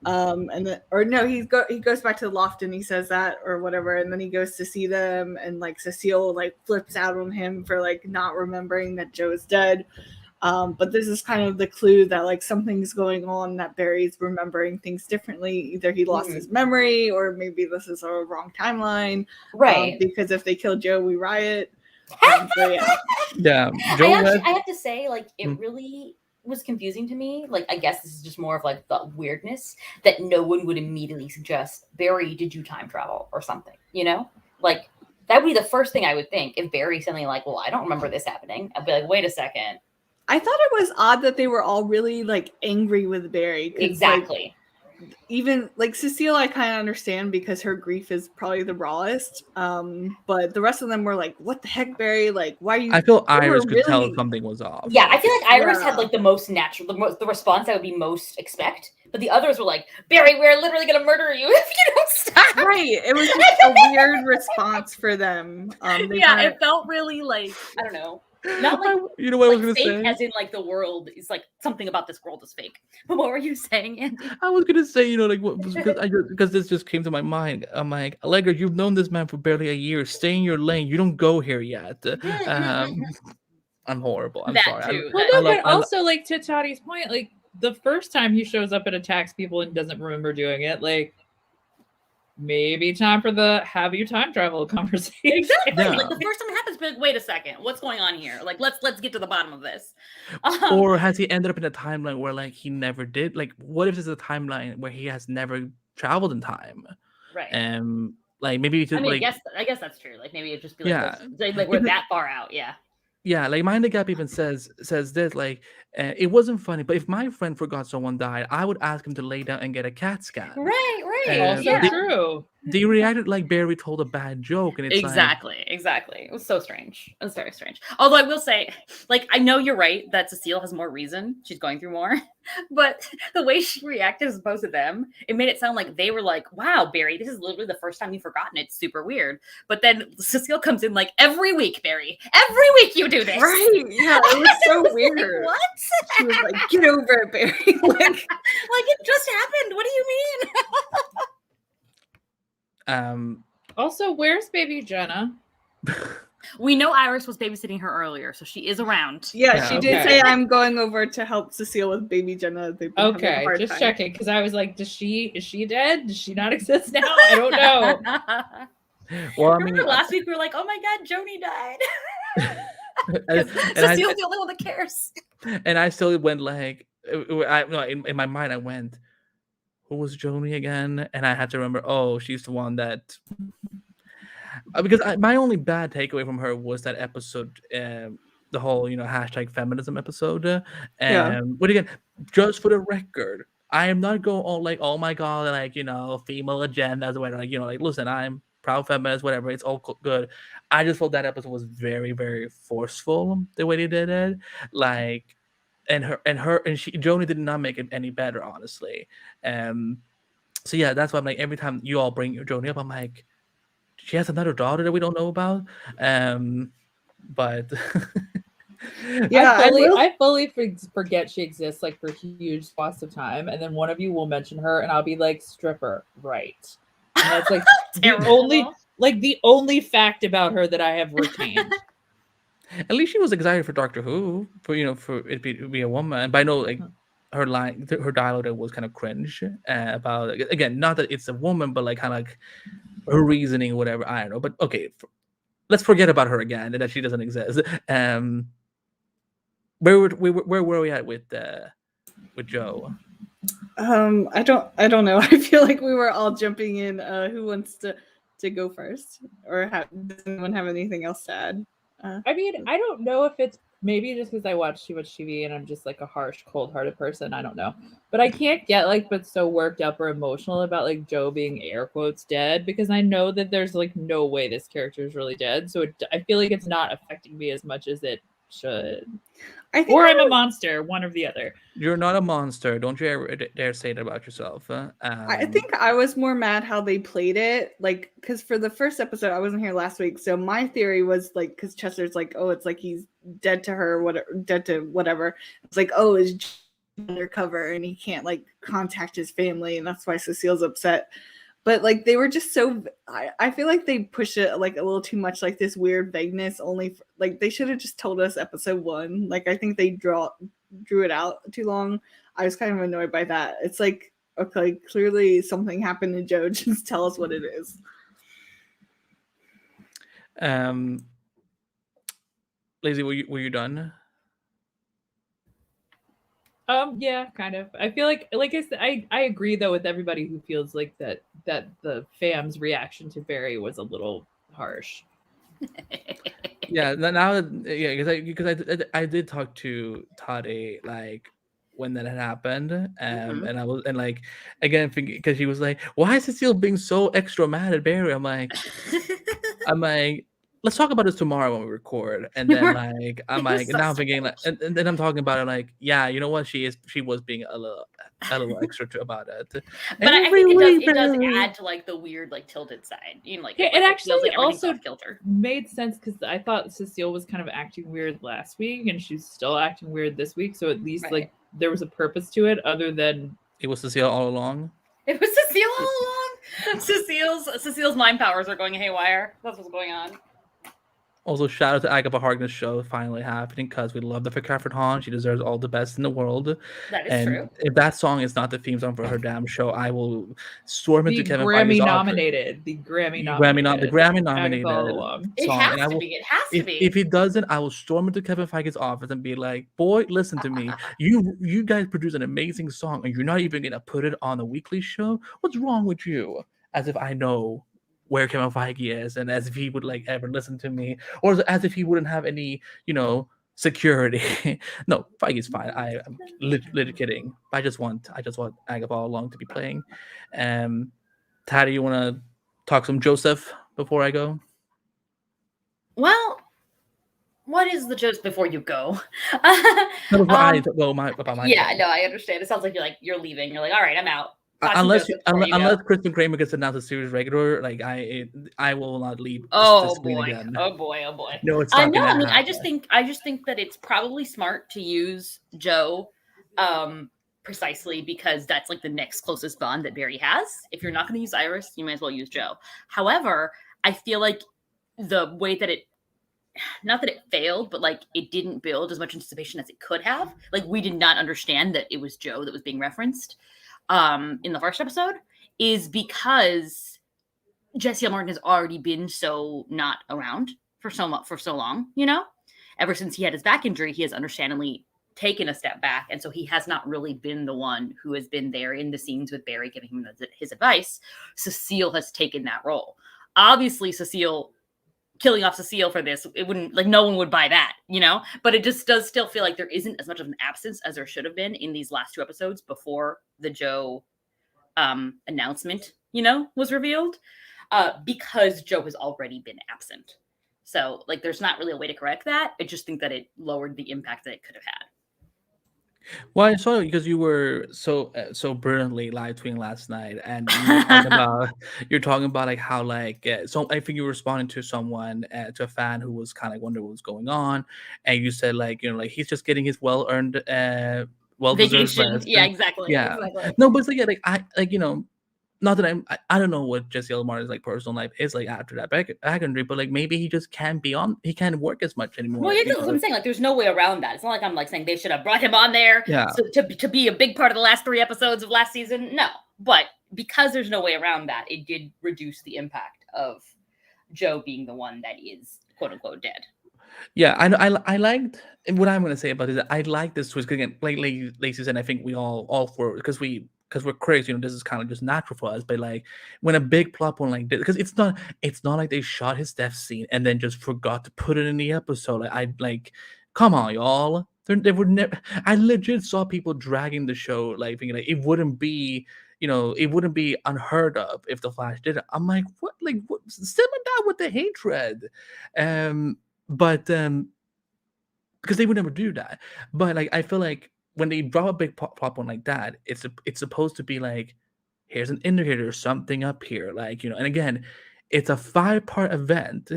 He goes back to the loft and he says that or whatever, and then he goes to see them and like Cecile like flips out on him for like not remembering that Joe is dead. But this is kind of the clue that like something's going on, that Barry's remembering things differently. Either he lost his memory or maybe this is a wrong timeline. Right. Because if they kill Joe, we riot. Yeah. I have to say, like, it really was confusing to me. Like, I guess this is just more of like the weirdness that no one would immediately suggest, Barry, did you time travel or something? Like that would be the first thing I would think if Barry's something like, well, I don't remember this happening. I'd be like, wait a second. I thought it was odd that they were all really like angry with Barry. Exactly. Like, even like Cecile, I kind of understand because her grief is probably the rawest. But the rest of them were like, "What the heck, Barry? Like, why are you?" I feel Iris could tell something was off. Yeah, I feel like Iris had like the most natural, the response I would be most expect. But the others were like, Barry, we're literally gonna murder you if you don't stop. Right. It was just a weird response for them. It felt really like, I don't know. Not like what I was gonna fake say, as in like the world is like something about this world is fake. But what were you saying, Andy? I was gonna say, because this just came to my mind. I'm like, Allegra, you've known this man for barely a year. Stay in your lane. You don't go here yet. I'm horrible. I'm That sorry. too. Well, no, but also like to Tati's point, like the first time he shows up and attacks people and doesn't remember doing it, like maybe time for the have you time travel conversation. Exactly. Yeah. Like the first time it happens, but like, wait a second, what's going on here? Like let's get to the bottom of this. Or has he ended up in a timeline where like he never did? Like, what if this is a timeline where he has never traveled in time? Right. Like maybe I mean, I guess that's true. Like maybe it just be like, like we're that far out. Yeah. Yeah, like Mind the Gap even says this, like, it wasn't funny, but if my friend forgot someone died, I would ask him to lay down and get a CAT scan. Right. And Also true. they reacted like Barry told a bad joke, and it's exactly. It was so strange. It was very strange. Although I will say, like, I know you're right that Cecile has more reason. She's going through more. But the way she reacted as opposed to them, it made it sound like they were like, wow, Barry, this is literally the first time you've forgotten. It's super weird. But then Cecile comes in like, every week, Barry. Every week you do this. Right. Yeah, it was so Like, weird. what? She was like, get over it, Barry. Like, Like, it just happened. What do you mean? Also, where's baby Jenna? We know Iris was babysitting her earlier, so she is around. yeah, she did okay. say, I'm going over to help Cecile with baby Jenna. They've been having a Okay, hard just time. checking because I was like, is she dead? Does she not exist now? I don't know. well, I Remember mean, last week we were like, oh my god, Joni died. and Cecile's the only one that cares. I still went like, in my mind, I went, who was Joni again? And I had to remember, oh, she's the one that. Because my only bad takeaway from her was that episode, the whole hashtag feminism episode. Yeah. But again, just for the record, I am not going all like, oh my god, like female agendas, whatever. Like like, listen, I'm proud feminist, whatever. It's all good. I just thought that episode was very, very forceful the way they did it. Like, and Joni did not make it any better, honestly. So yeah, that's why I'm like, every time you all bring Joni up, I'm like, she has another daughter that we don't know about. But Yeah, I fully forget she exists like for huge swaths of time, and then one of you will mention her, and I'll be like, stripper, right? And that's like the only fact about her that I have retained. at least she was excited for Doctor Who, for it to be a woman. But I know like her dialogue was kind of cringe about, again, not that it's a woman, but like kind of like her reasoning, whatever. I don't know. But okay, let's forget about her again and that she doesn't exist. Where were we at with Joe? I don't know. I feel like we were all jumping in. Who wants to go first, or does anyone have anything else to add? I mean, I don't know if it's maybe just because I watch too much TV and I'm just like a harsh, cold-hearted person. I don't know, but I can't get like but so worked up or emotional about like Joe being air quotes dead, because I know that there's like no way this character is really dead. So I feel like it's not affecting me as much as it should. Or I'm a monster, one or the other. You're not a monster. Don't you ever dare say that about yourself. I think I was more mad how they played it, like, because for the first episode, I wasn't here last week, so my theory was like, because Chester's like, oh, it's like he's dead to her, dead to whatever. It's like, oh, is undercover and he can't like contact his family, and that's why Cecile's upset. But like they were just so, I feel like they push it like a little too much, like this weird vagueness. Like they should have just told us episode 1. Like I think they drew it out too long. I was kind of annoyed by that. It's like, okay, clearly something happened to Joe. Just tell us what it is. Lazy, were you done? Yeah, kind of. I feel like I said, I agree though with everybody who feels like that the fam's reaction to Barry was a little harsh. Yeah, now because I did talk to Tade like when that had happened, and I was like again because she was like, why is Cecile being so extra mad at Barry? I'm like, let's talk about this tomorrow when we record. And then like I'm like, so now I'm thinking like, and then I'm talking about it like, yeah, you know what, she was being a little extra about it. But I think it does add to like the weird like tilted side. Like it actually like also kilter. Made sense because I thought Cecile was kind of acting weird last week and she's still acting weird this week. So at least like there was a purpose to it other than it was Cecile all along. It was Cecile all along. Cecile's mind powers are going haywire. That's what's going on. Also, shout out to Agatha Harkness' show finally happening because we love the Catherine Hahn. She deserves all the best in the world. That is true. If that song is not the theme song for her damn show, I will storm into Kevin Feige's nominated. The Grammy nominated song. It has to be. It has to be. If he doesn't, I will storm into Kevin Feige's office and be like, "Boy, listen to me. You guys produce an amazing song, and you're not even gonna put it on a weekly show. What's wrong with you?" As if I know where Kevin Feige is, and as if he would like ever listen to me, or as if he wouldn't have any, security. No, Feige's fine. I'm literally kidding. I just want Agatha all along to be playing. Taddy, you want to talk some Joseph before I go? Well, what is the just before you go? No, before I go about my yeah, thing. no, I understand. It sounds like you're leaving. You're like, all right, I'm out. Talk some Unless Joseph before you go. unless Kristen Kramer gets announced as series regular, like I will not leave the Oh screen boy. again. Oh boy. Oh boy. No, it's I not know. gonna I mean, happen. I just think that it's probably smart to use Joe, precisely because that's like the next closest bond that Barry has. If you're not going to use Iris, you might as well use Joe. However, I feel like the way that it, not that it failed, but like it didn't build as much anticipation as it could have. Like we did not understand that it was Joe that was being referenced in the first episode, is because Jesse L. Martin has already been so not around for so long, you know? Ever since he had his back injury, he has understandably taken a step back. And so he has not really been the one who has been there in the scenes with Barry giving him his advice. Cecile has taken that role. Obviously, killing off Cecile for this, it wouldn't, like, no one would buy that, you know? But it just does still feel like there isn't as much of an absence as there should have been in these last 2 episodes before the Joe announcement, you know, was revealed. Because Joe has already been absent. So, like, there's not really a way to correct that. I just think that it lowered the impact that it could have had. Well, I saw it because you were so brilliantly live tweeting last night, and you're talking about like how like so I think you were responding to someone to a fan who was kind of wondering what was going on, and you said like like he's just getting his well earned well-deserved Vacation. rest. Yeah, exactly. Yeah. Exactly. No, but it's like yeah, like I not that I don't know what Jesse L. Martin's like personal life is like after that back injury, but like maybe he just can't work as much anymore. Well, yeah, that's what I'm saying. Like, there's no way around that. It's not like I'm like saying they should have brought him on there to be a big part of the last 3 episodes of last season. No, but because there's no way around that, it did reduce the impact of Joe being the one that is quote unquote dead. Yeah, I liked what I'm gonna say about it. I like this twist again, like Lacey said. I think we all for because we're critics, this is kind of just natural for us. But like when a big plot point like this, because it's not like they shot his death scene and then just forgot to put it in the episode. Come on, y'all. They would never. I legit saw people dragging the show, like thinking like it wouldn't be. It wouldn't be unheard of if the Flash did it. I'm like, what? Like, what? Simmer down with the hatred. But because they would never do that. But like, I feel like when they drop a big plot point like that, it's supposed to be like, here's an indicator, something up here, like and again, it's a 5-part event.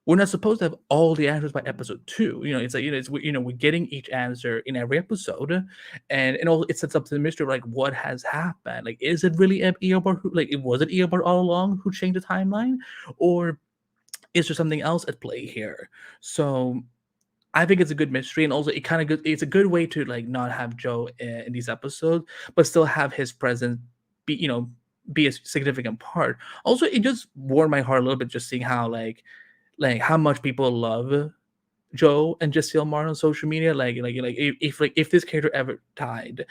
We're not supposed to have all the answers by episode 2. It's like we're getting each answer in every episode, and it sets up the mystery of like what has happened. Like, is it really Eobard who was it Eobard all along who changed the timeline, or is there something else at play here? So I think it's a good mystery, and also it's a good way to like not have Joe in these episodes, but still have his presence be a significant part. Also, it just warmed my heart a little bit just seeing how like how much people love Joe and Jesse L. Martin on social media. If this character ever died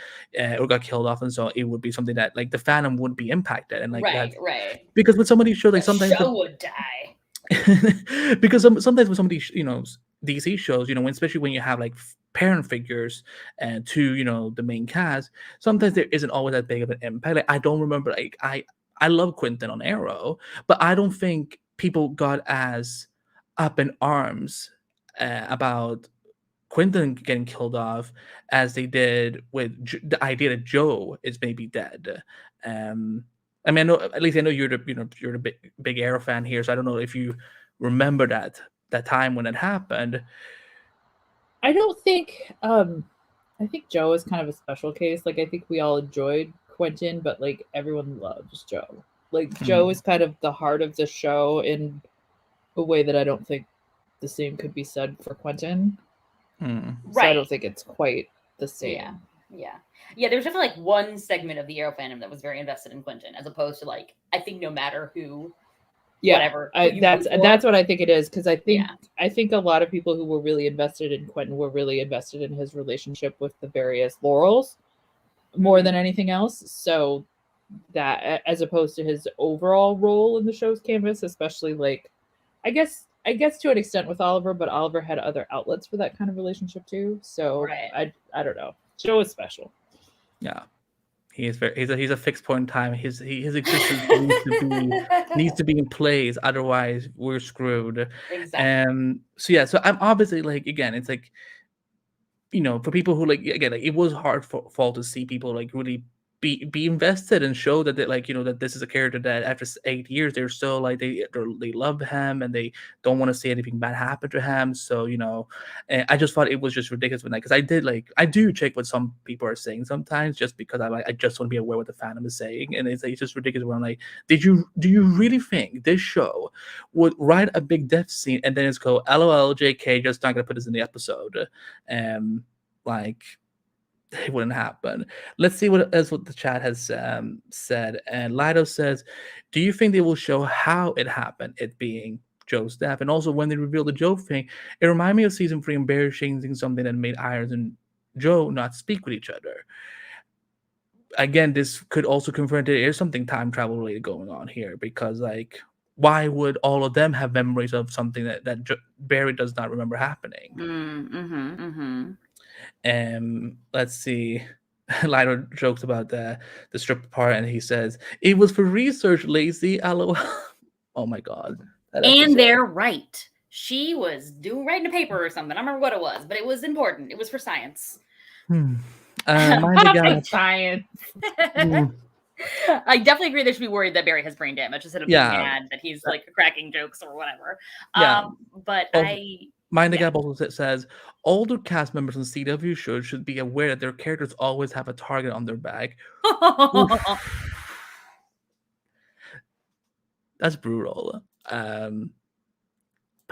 or got killed off, and so it would be something that like the fandom would be impacted, and like right. Because with some of these shows, like sometimes Joe would die. Because sometimes with some of these DC shows, especially when you have like parent figures and to the main cast, sometimes there isn't always that big of an impact. Like I don't remember, like I love Quentin on Arrow, but I don't think people got as up in arms about Quentin getting killed off as they did with the idea that Joe is maybe dead. I mean, at least I know you're the big Arrow fan here, so I don't know if you remember that time when it happened. I don't think. I think Joe is kind of a special case. Like I think we all enjoyed Quentin, but like everyone loves Joe. Like Joe is kind of the heart of the show in a way that I don't think the same could be said for Quentin. Right. So I don't think it's quite the same. Yeah, there's definitely like one segment of the Arrow fandom that was very invested in Quentin, as opposed to like I think no matter who, whatever. That's what I think it is, because I think a lot of people who were really invested in Quentin were really invested in his relationship with the various Laurels more than anything else. So that, as opposed to his overall role in the show's canvas, especially like I guess to an extent with Oliver, but Oliver had other outlets for that kind of relationship too. So I don't know. Joe is special. Yeah, he is he's a fixed point in time. His existence needs to be needs to be in place, otherwise we're screwed. Exactly. So I'm obviously like, again, it's like, for people who like, again, like, it was hard for to see people like really be invested and show that they like, that this is a character that after 8 years they're still like they love him and they don't want to see anything bad happen to him. So and I just thought it was just ridiculous with that, because I do check what some people are saying sometimes, just because I just want to be aware what the fandom is saying, and it's just ridiculous when I'm like, do you really think this show would write a big death scene and then it's go LOL JK, just not gonna put this in the episode? Like, it wouldn't happen. Let's see what the chat has said. And Lido says, do you think they will show how it happened, it being Joe's death? And also, when they revealed the Joe thing, it reminded me of season 3 and Barry changing something that made Irons and Joe not speak with each other. Again, this could also confirm there is something time travel related going on here, because like, why would all of them have memories of something that Barry does not remember happening? Let's see. Lido jokes about the strip part, and he says it was for research, lazy. LOL. Oh my god. And they're right. She was writing a paper or something. I don't remember what it was, but it was important. It was for science. Science. I definitely agree they should be worried that Barry has brain damage instead of being mad that he's like cracking jokes or whatever. But Mind the Gap also says older cast members on CW should be aware that their characters always have a target on their back. That's brutal. But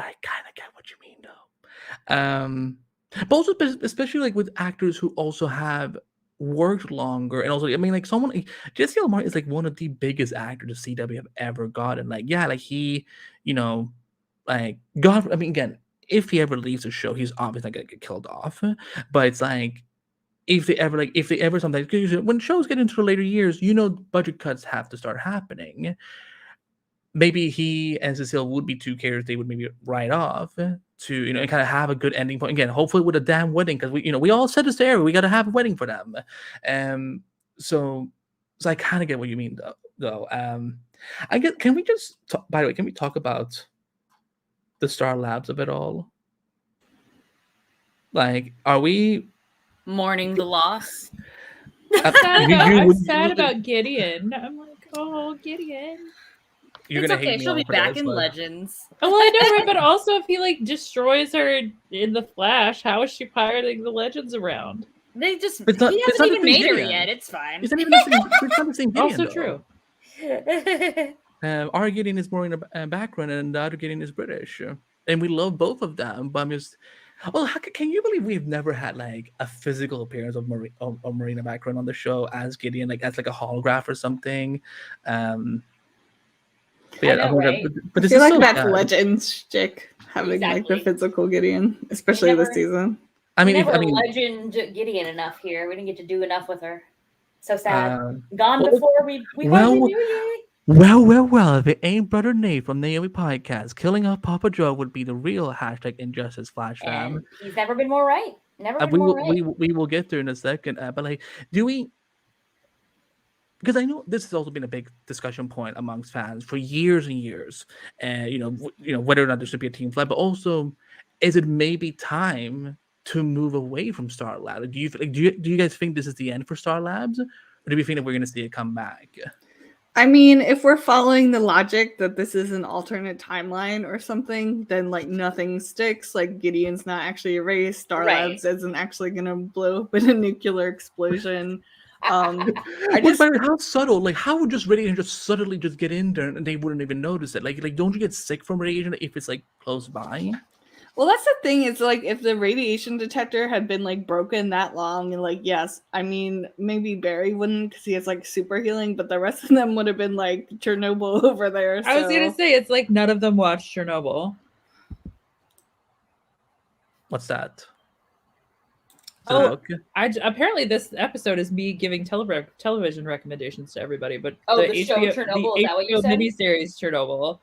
I kind of get what you mean, though. But also, especially like with actors who also have worked longer, and also, I mean, like someone like Jesse Lamar is like one of the biggest actors the CW have ever gotten. Like, yeah, like he, like God. I mean, again, if he ever leaves the show, he's obviously not gonna get killed off. But it's like, if they ever sometimes, when shows get into the later years, budget cuts have to start happening. Maybe he and Cecile would be two characters they would maybe write off to, and kind of have a good ending point. Again, hopefully with a damn wedding, because we all said this there, we got to have a wedding for them. So I kind of get what you mean, though. I get. Can we just, by the way, can we talk about the Star Labs of it all? Like, are we mourning the loss? I'm sad about Gideon. I'm like, oh, Gideon. It's okay. She'll be back in Legends. Well, I know, right? But also, if he like destroys her in the Flash, how is she piloting the Legends around? They just he hasn't even made her yet. It's fine. It's not even the same Gideon, also though. True. Our Gideon is more in a background, and the other Gideon is British, and we love both of them. But I'm just, well, can you believe we've never had like a physical appearance of Marina background on the show as Gideon, like as like a holograph or something? But yeah, right? But I feel like that's Legends chick having like the physical Gideon, especially this season. I mean, Legend Gideon enough here. We didn't get to do enough with her. So sad. Gone before we knew you. Well, if it ain't Brother Nate from Naomi Podcast, killing off Papa Joe would be the real hashtag Injustice Flash fam. He's never been more right. We will get there in a second. But like, do we? Because I know this has also been a big discussion point amongst fans for years and years, and whether or not there should be a team flag, but also, is it maybe time to move away from Star Labs? Do you guys think this is the end for Star Labs, or do we think that we're going to see it come back? I mean, if we're following the logic that this is an alternate timeline or something, then like nothing sticks. Like Gideon's not actually erased. Star Labs isn't actually going to blow up in a nuclear explosion. How subtle? Like, how would just radiation just suddenly just get in there and they wouldn't even notice it? Like don't you get sick from radiation if it's like close by? Well, that's the thing. It's like if the radiation detector had been like broken that long, and like, yes, I mean, maybe Barry wouldn't because he has like super healing, but the rest of them would have been like Chernobyl over there. So. I was gonna say it's like none of them watched Chernobyl. What's that? Apparently this episode is me giving television recommendations to everybody, but the show Chernobyl, is that what you said? Miniseries Chernobyl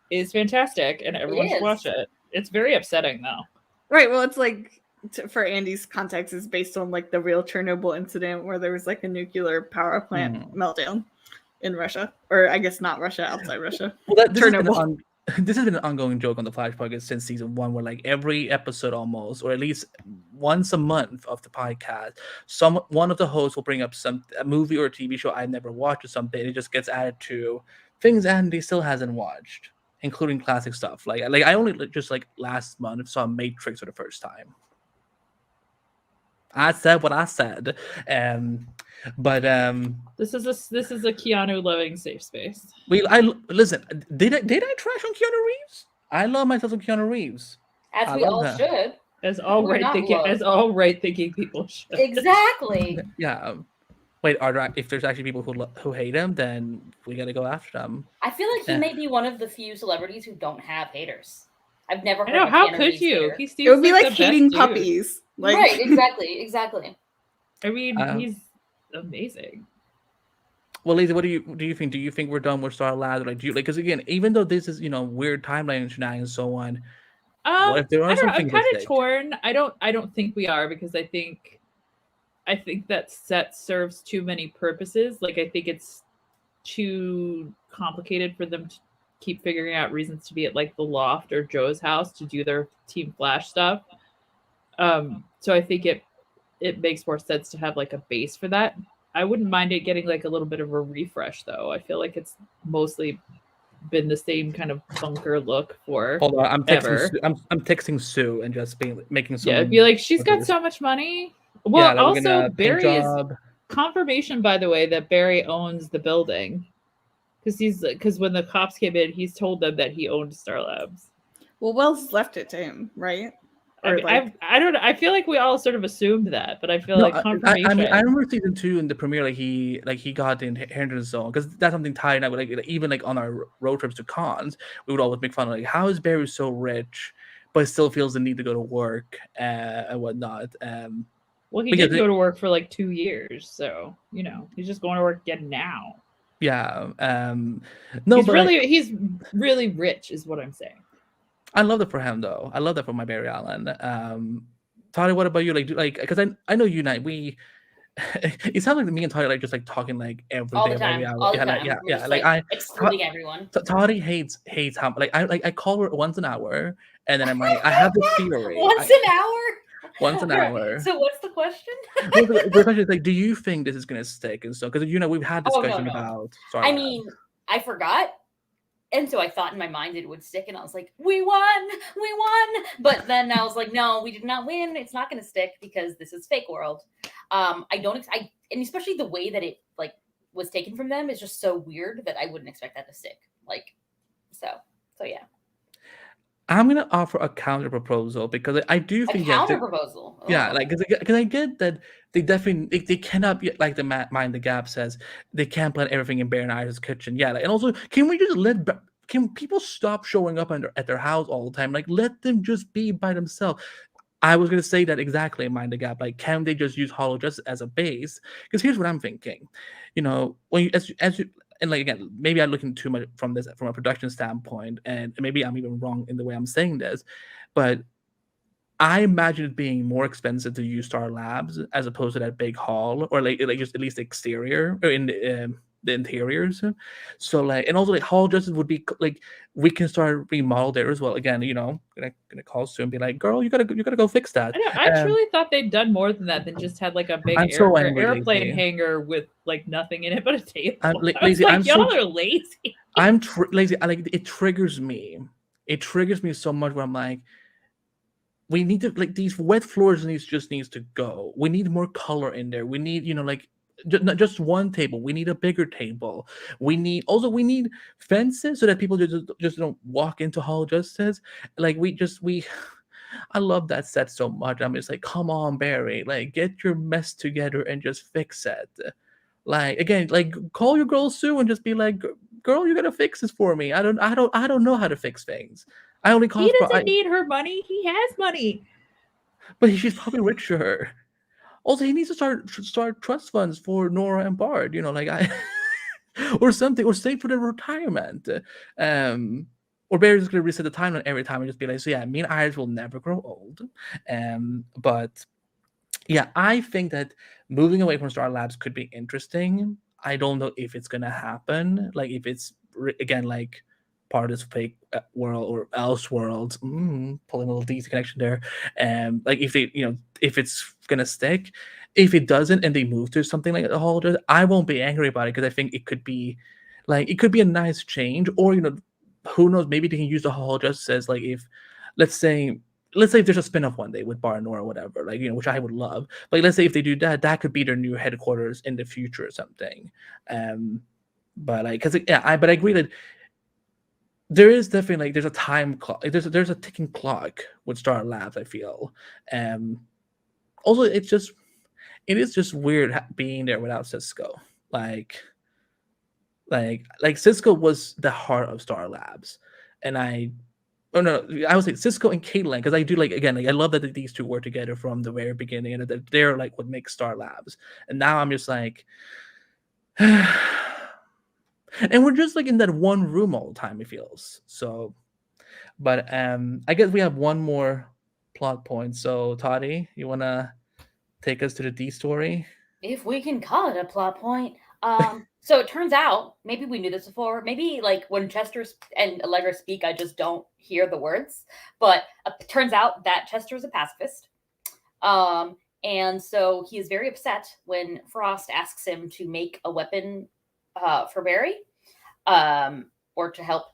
is fantastic, and everyone should watch it. It's very upsetting, though. Right. Well, it's like, for Andy's context, it's based on like the real Chernobyl incident where there was like a nuclear power plant meltdown. in Russia, or I guess not Russia, outside Russia. Well, this has been Chernobyl. this has been an ongoing joke on the Flash podcast since season 1, where like every episode almost, or at least once a month of the podcast, one of the hosts will bring up a movie or a TV show I never watched or something, and it just gets added to things Andy still hasn't watched, including classic stuff. Like I only just like last month saw Matrix for the first time. I said what I said. But this is a Keanu loving safe space. Listen. Did I trash on Keanu Reeves? I love myself some Keanu Reeves. As we all should. As all right thinking people should. Exactly. Yeah. Wait, if there's actually people who hate him, then we gotta go after them. I feel like he may be one of the few celebrities who don't have haters. I've never heard. I know, how could you? It would be like hating puppies. Like... Right, exactly. I mean, he's amazing. Well, Lizzie, what do you think? Do you think we're done with Star Labs? Like, do you like? Because again, even though this is weird timeline shenanigans and so on, what if there are some things? I'm kind of torn. I don't think we are, because I think that set serves too many purposes. Like, I think it's too complicated for them to keep figuring out reasons to be at like the loft or Joe's house to do their Team Flash stuff. So I think it makes more sense to have like a base for that. I wouldn't mind it getting like a little bit of a refresh, though. I feel like it's mostly been the same kind of bunker look for. Hold on, I'm texting Sue and just making some. Yeah, it'd be like, she's got so much money. Well, also Barry is confirmation, by the way, that Barry owns the building, because when the cops came in, he's told them that he owned Star Labs. Well, Wells left it to him, right? I don't know. I feel like we all sort of assumed that, but I feel like confirmation. I remember season 2 in the premiere, like he got the inheritance zone, because that's something tied up with like even like on our road trips to cons, we would always make fun of like, how is Barry so rich, but still feels the need to go to work and whatnot. Well, he did go to work for like 2 years, so he's just going to work again now. Yeah. No, he's really rich, is what I'm saying. I love that for him, though. I love that for my Barry Allen. Toddy, what about you? Like, because I know you and I, it sounds like me and Toddy like just like talking like every day. All the time. All the time. Yeah. Like excluding everyone. Toddy hates how I call her once an hour, and then I'm like, I have this theory. Once an hour. Once an hour. So what's the question? The question is like, do you think this is gonna stick and so? Because we've had discussion about. I mean, I forgot. And so I thought in my mind it would stick, and I was like, we won. But then I was like, no, we did not win. It's not going to stick because this is fake world. And especially the way that it like was taken from them is just so weird that I wouldn't expect that to stick. Like, so yeah. I'm gonna offer a counter proposal because I do think counter proposal. Yeah, like because I get that they definitely they cannot be like the Mind the Gap says, they can't plant everything in Barry and Ida's kitchen. Yeah, and also can we just can people stop showing up at their house all the time? Like, let them just be by themselves. I was gonna say that exactly in Mind the Gap. Like, can they just use Hollow just as a base? Because here's what I'm thinking. When you as you and like again, maybe I'm looking too much from a production standpoint, and maybe I'm even wrong in the way I'm saying this, but I imagine it being more expensive to use Star Labs as opposed to that big hall, or like just at least the exterior or in the interiors. So like, and also like Hall Justice would be like, we can start remodel there as well. Again, gonna call Sue and be like, girl, you gotta go fix that. I truly thought they'd done more than that, than just had like a big airplane hangar with like nothing in it but a table. I'm lazy. Y'all are lazy. I'm lazy. It triggers me. It triggers me so much where I'm like, we need to like these wet floors needs to go. We need more color in there. We need not just one table. We need a bigger table. We need fences so that people just don't walk into Hall Justice. Like I love that set so much. I'm just like, come on, Barry, like get your mess together and just fix it. Like again, like call your girl Sue and just be like, girl, you gotta fix this for me. I don't know how to fix things. I only call. He doesn't need her money. He has money. But she's probably richer. Also, he needs to start trust funds for Nora and Bard, or something, or save for their retirement. Or Barry's just gonna reset the timeline every time and just be like, so yeah, me and Iris will never grow old. But yeah, I think that moving away from Star Labs could be interesting. I don't know if it's gonna happen. Like if it's again like part of this fake world or else world. Pulling a little DC connection there. Like if they, if it's gonna stick. If it doesn't and they move to something like a holodeck, I won't be angry about it because I think it could be a nice change, or who knows, maybe they can use the holodeck as like if let's say if there's a spin-off one day with Barnor or whatever, like which I would love. Like let's say if they do that, that could be their new headquarters in the future or something. But like, but I agree that there is definitely like there's a time clock, there's a ticking clock with Star Labs. I feel, also it is just weird being there without Cisco. Like Cisco was the heart of Star Labs, and I would say Cisco and Caitlin, because I do I love that these two were together from the very beginning, and that they're like what makes Star Labs. And now I'm just like, and we're just like in that one room all the time. It feels so. But I guess we have one more plot point. So Toddy, you wanna take us to the D story? If we can call it a plot point. So it turns out, maybe we knew this before, maybe like when Chester and Allegra speak, I just don't hear the words. But it turns out that Chester is a pacifist. And so he is very upset when Frost asks him to make a weapon for Barry, or to help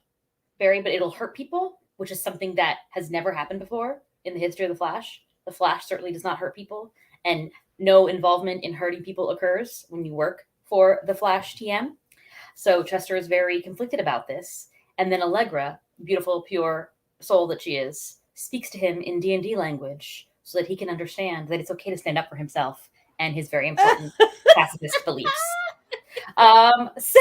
Barry, but it'll hurt people, which is something that has never happened before in the history of the Flash. The Flash certainly does not hurt people, and no involvement in hurting people occurs when you work for the Flash TM. So Chester is very conflicted about this. And then Allegra, beautiful, pure soul that she is, speaks to him in D&D language so that he can understand that it's okay to stand up for himself and his very important pacifist beliefs. So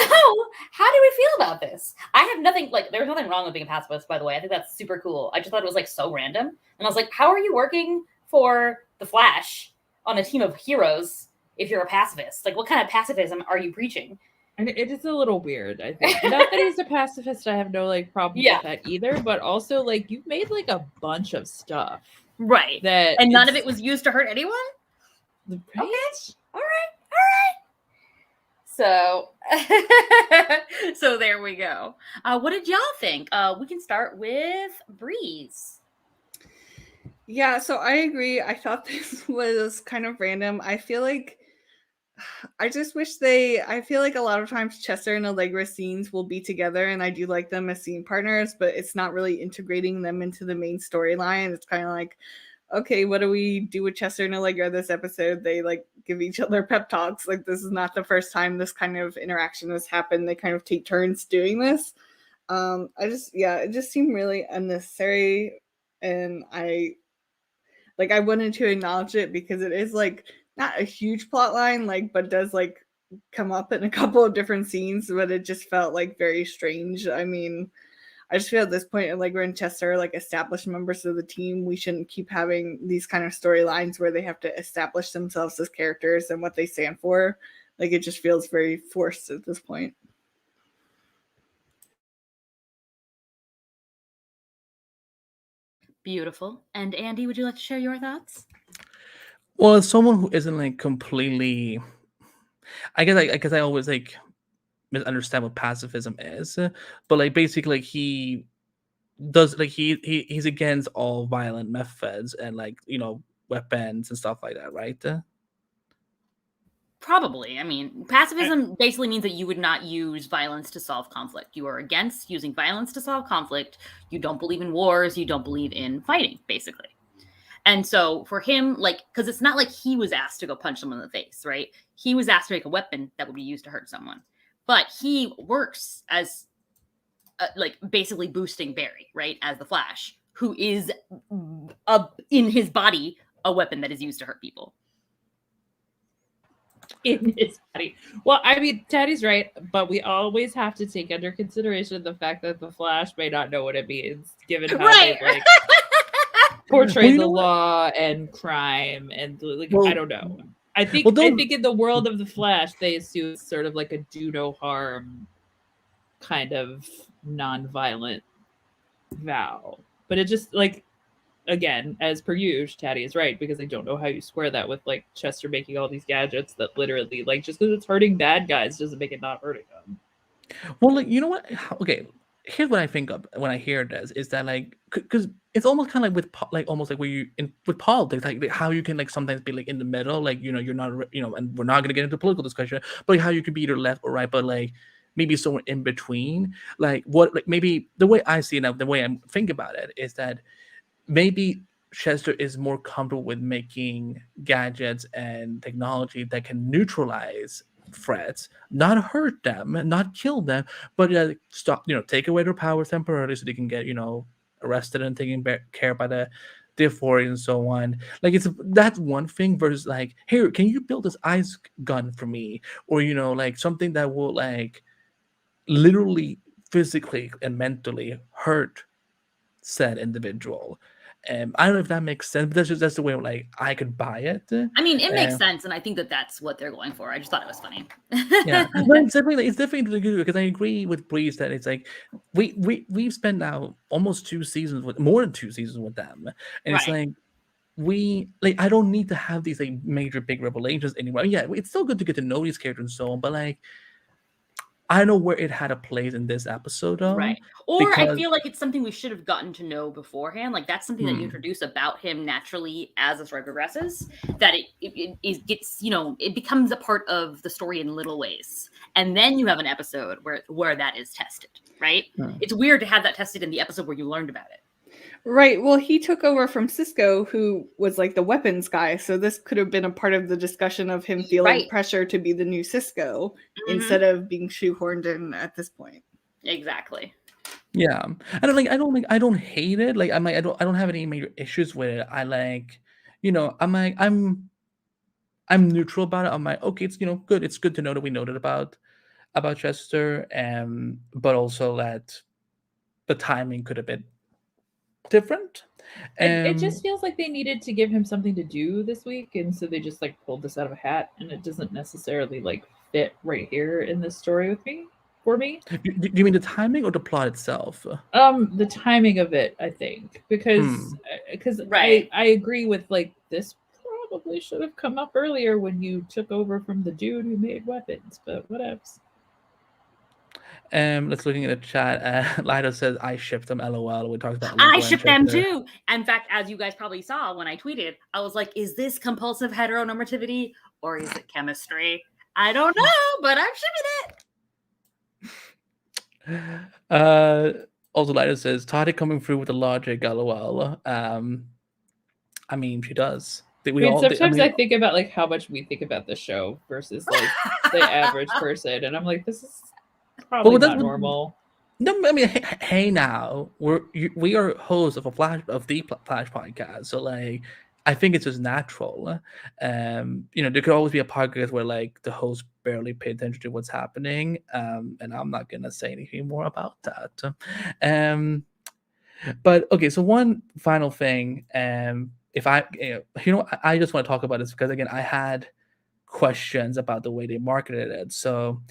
how do we feel about this? I have nothing, there's nothing wrong with being a pacifist, by the way. I think that's super cool. I just thought it was so random. And I was like, how are you working for the Flash on a team of heroes if you're a pacifist? Like, what kind of pacifism are you preaching? And it is a little weird, I think. Not that he's a pacifist, I have no problem with that either, but also you've made a bunch of stuff. Right. And none of it was used to hurt anyone? Right? Okay. All right. So there we go. What did y'all think? We can start with Breeze. Yeah, so I agree. I thought this was kind of random. I feel like I just wish I feel like a lot of times Chester and Allegra scenes will be together, and I do like them as scene partners, but it's not really integrating them into the main storyline. It's kind of like, okay, what do we do with Chester and Allegra this episode? They give each other pep talks. This is not the first time this kind of interaction has happened. They kind of take turns doing this. It just seemed really unnecessary, and I wanted to acknowledge it because it is not a huge plot line, but does come up in a couple of different scenes, but it just felt very strange. I mean, I just feel at this point, Allegra and Chester are established members of the team. We shouldn't keep having these kind of storylines where they have to establish themselves as characters and what they stand for. It just feels very forced at this point. Beautiful. And Andy, would you like to share your thoughts? Well, as someone who isn't completely, I guess I always misunderstand what pacifism is, but basically he does he's against all violent methods and weapons and stuff like that, right? Probably. I mean, pacifism basically means that you would not use violence to solve conflict. You are against using violence to solve conflict. You don't believe in wars. You don't believe in fighting, basically. And so for him, because it's not like he was asked to go punch someone in the face, right? He was asked to make a weapon that would be used to hurt someone. But he works as, basically boosting Barry, right? As the Flash, who is in his body a weapon that is used to hurt people. In his body. Well, I mean, Teddy's right, but we always have to take under consideration the fact that the Flash may not know what it means, given how they portray the law and crime, and I don't know. I think in the world of the Flash, they assume it's sort of a do no harm kind of non-violent vow, but it just again, as per usual, Taddy is right, because I don't know how you square that with like Chester making all these gadgets that literally, like, just because it's hurting bad guys doesn't make it not hurting them. Well, like, you know what? Okay, here's what I think of when I hear this is that, like, because it's almost kind of like with like almost like where you in with politics, like how you can like sometimes be like in the middle, like, you know, you're not, you know, and we're not gonna get into political discussion, but like how you could be either left or right, but like maybe somewhere in between. Like what, like maybe the way I see it now, the way I'm thinking about it is that maybe Chester is more comfortable with making gadgets and technology that can neutralize threats, not hurt them, not kill them, but stop, you know, take away their powers temporarily so they can get, you know, arrested and taken care by the authorities and so on. Like that's one thing versus like, here, can you build this ice gun for me, or you know, like something that will like literally, physically, and mentally hurt said individual. I don't know if that makes sense, but that's the way like I could buy it. I mean, it makes sense, and I think that that's what they're going for. I just thought it was funny. Yeah, but it's definitely good because I agree with Breeze that it's like we've spent now almost 2 seasons with more than 2 seasons with them, and it's like I don't need to have these like major big revelations anymore. Yeah, it's still good to get to know these characters and so on, but like I know where it had a place in this episode, though. Right. Or I feel like it's something we should have gotten to know beforehand. Like that's something that you introduce about him naturally as the story progresses. That it gets, you know, it becomes a part of the story in little ways, and then you have an episode where that is tested. Right. It's weird to have that tested in the episode where you learned about it. Right. Well, he took over from Cisco, who was like the weapons guy. So this could have been a part of the discussion of him feeling pressure to be the new Cisco instead of being shoehorned in at this point. Exactly. Yeah. I don't hate it. Like I don't have any major issues with it. I like, you know, I'm neutral about it. I'm like, okay, it's, you know, good. It's good to know that we noted about Chester, but also that the timing could have been different. It just feels like they needed to give him something to do this week, and so they just like pulled this out of a hat, and it doesn't necessarily like fit right here in this story for me. Do you mean the timing or the plot itself? The timing of it, I think, because I agree with like this probably should have come up earlier when you took over from the dude who made weapons, but whatevs. Let's looking at the chat. Lido says I shipped them. LOL. We talked about. I shipped them too. In fact, as you guys probably saw when I tweeted, I was like, "Is this compulsive heteronormativity or is it chemistry? I don't know, but I'm shipping it." Also, Lido says Tati coming through with the logic. LOL. I mean, she does. Sometimes I think about like how much we think about the show versus like the average person, and I'm like, this is probably not normal. No, I mean, hey, now we are hosts of the Flash podcast, so like, I think it's just natural. You know, there could always be a podcast where like the host barely pay attention to what's happening, and I'm not gonna say anything more about that. But okay, so one final thing, if I, you know, I just want to talk about this because again, I had questions about the way they marketed it. So,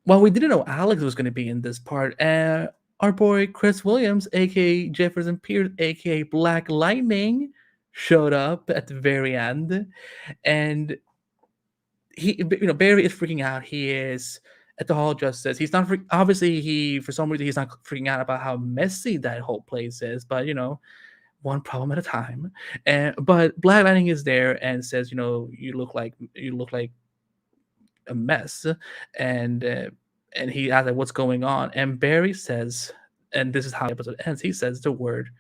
well, we didn't know Alex was going to be in this part. Our boy Chris Williams, aka Jefferson Pierce, aka Black Lightning, showed up at the very end, and he, you know, Barry is freaking out. He is at the Hall of Justice. He's not obviously for some reason he's not freaking out about how messy that whole place is, but you know, one problem at a time. But Black Lightning is there and says, you know, you look like a mess, and he asks like, what's going on, and Barry says, and this is how the episode ends, he says the word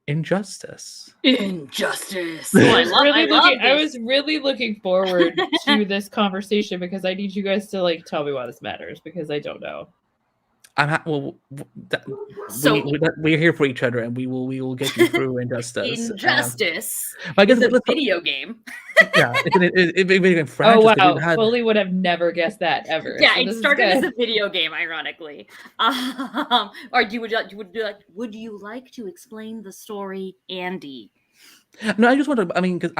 injustice. Injustice. I was really looking forward to this conversation because I need you guys to like tell me why this matters, because I don't know. We're here for each other, and we will get you through injustice. Injustice. I guess it's a video game. Yeah, oh wow! Foley would have never guessed that ever. Yeah, so it started as a video game, ironically. Or would you like to explain the story, Andy? No, I just want to. I mean, because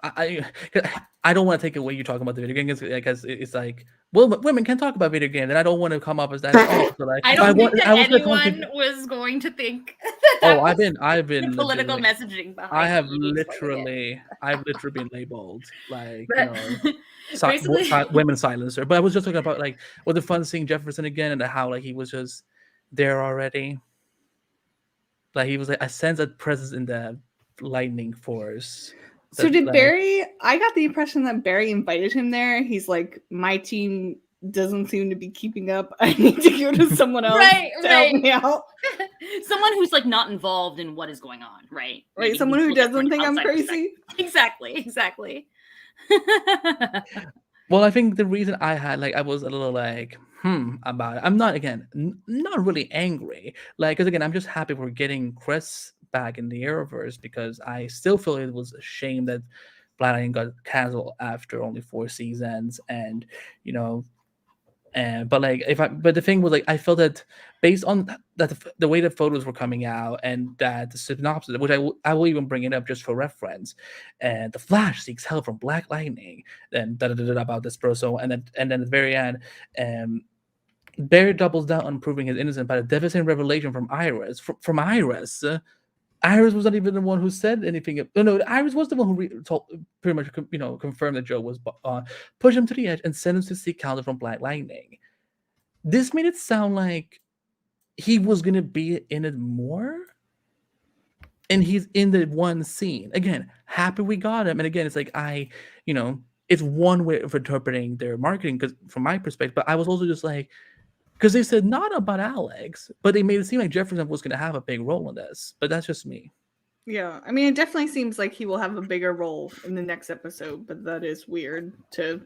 I don't want to take away you talking about the video game because it's like, well, women can talk about video games, and I don't want to come up as that at all. So like, I don't think that was gonna talk anyone to- was going to think Oh, I've been political legitimately- messaging behind. I have you explaining it. I've literally been labeled like, But basically, women silencer. But I was just talking about like, well, the fun seeing Jefferson again and how like he was just there already. Like he was like, I sense a presence in the lightning force. So that, did like- Barry? I got the impression that Barry invited him there. He's like, my team doesn't seem to be keeping up. I need to go to someone else Right, to help right. me out. Someone who's like not involved in what is going on, right? Right, Maybe someone he's who looking from doesn't an think I'm outside crazy. perspective. Exactly. Well, I think the reason I had like I was a little like about it. I'm not not really angry. Like, because again, I'm just happy we're getting Chris back in the Arrowverse because I still feel it was a shame that Black Lightning got canceled after only 4 seasons, and you know, but like but the thing was like I felt that based on that the way the photos were coming out and that the synopsis, which I will even bring it up just for reference, and the Flash seeks help from Black Lightning, then about this person, and then at the very end, Barry doubles down on proving his innocence by a devastating revelation from Iris. From Iris. Iris was not even the one who said anything. No, Iris was the one who pretty much confirmed that Joe was push him to the edge and send him to seek counsel from Black Lightning. This made it sound like he was gonna be in it more, and he's in the one scene. Again, happy we got him. And again, it's like it's one way of interpreting their marketing because from my perspective. But I was also just like, because they said not about Alex, but they made it seem like Jefferson was going to have a big role in this. But that's just me. Yeah, I mean, it definitely seems like he will have a bigger role in the next episode, but that is weird to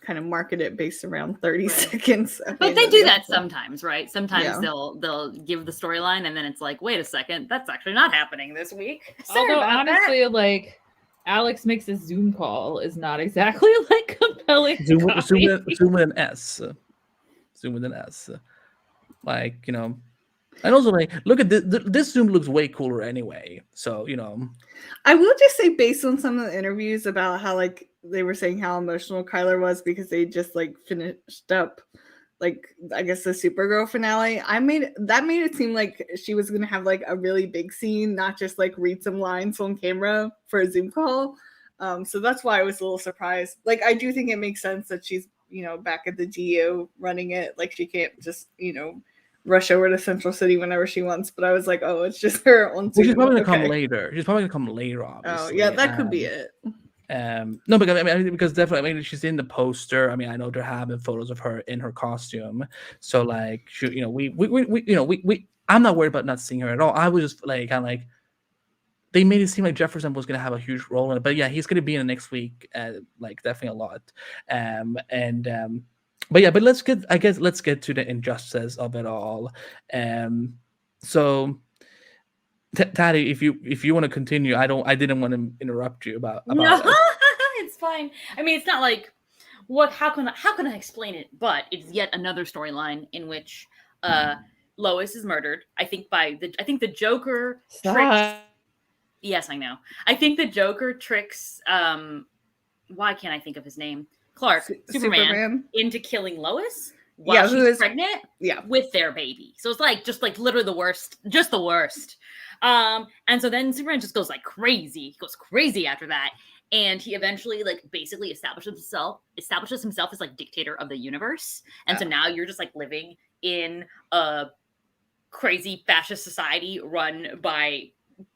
kind of market it based around 30 seconds. But they do that sometimes, right? Sometimes they'll give the storyline and then it's like, wait a second, that's actually not happening this week. Sorry Although about honestly, like Alex makes a Zoom call is not exactly like compelling. Zoom with an S. Zoom with an S. Like, and also like look at this Zoom looks way cooler anyway. So, I will just say based on some of the interviews about how like they were saying how emotional Kyler was because they just like finished up like I guess the Supergirl finale. Made it seem like she was gonna have like a really big scene, not just like read some lines on camera for a Zoom call. So that's why I was a little surprised. Like I do think it makes sense that she's back at the GO running it. Like she can't just rush over to Central City whenever she wants. But I was like, oh, it's just her on. Well, she's probably gonna come later. She's probably gonna come later, obviously. Oh yeah, that could be it. No, because definitely, I mean, she's in the poster. I mean, I know there have been photos of her in her costume. So like, I'm not worried about not seeing her at all. I was just like, kind of like, they made it seem like Jefferson was gonna have a huge role in it, but yeah, he's gonna be in it next week, like definitely a lot. But let's get to the injustice of it all. So. Tati, if you want to continue, I didn't want to interrupt you about no, it's fine. I mean, it's not like how can I explain it? But it's yet another storyline in which Lois is murdered. I think the Joker tricks. Yes, I know. I think the Joker tricks. Why can't I think of his name? Clark, Superman, into killing Lois. While she's pregnant with their baby. So it's like just like literally the worst. And so then Superman just goes like crazy. He goes crazy after that. And he eventually like basically establishes himself as like dictator of the universe. And so now you're just like living in a crazy fascist society run by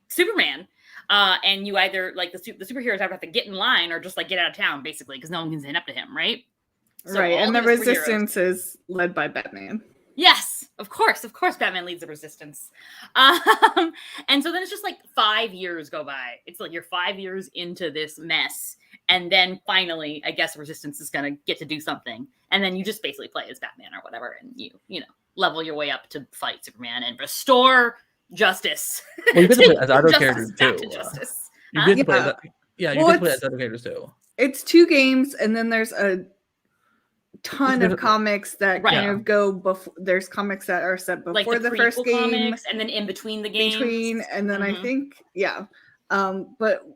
Superman. And you either like the superheroes either have to get in line or just like get out of town basically because no one can stand up to him, right? So right, and the resistance is led by Batman. Yes, of course, Batman leads the resistance. And so then it's just like 5 years go by. It's like you're 5 years into this mess. And then finally, I guess resistance is going to get to do something. And then you just basically play as Batman or whatever. And you level your way up to fight Superman and restore justice. Well, you get to play as other characters too. You get to play as other characters too. It's 2 games, and then there's a ton of comics that kind of go before. There's comics that are set before like the first game, comics, and then in between the games. And then I think but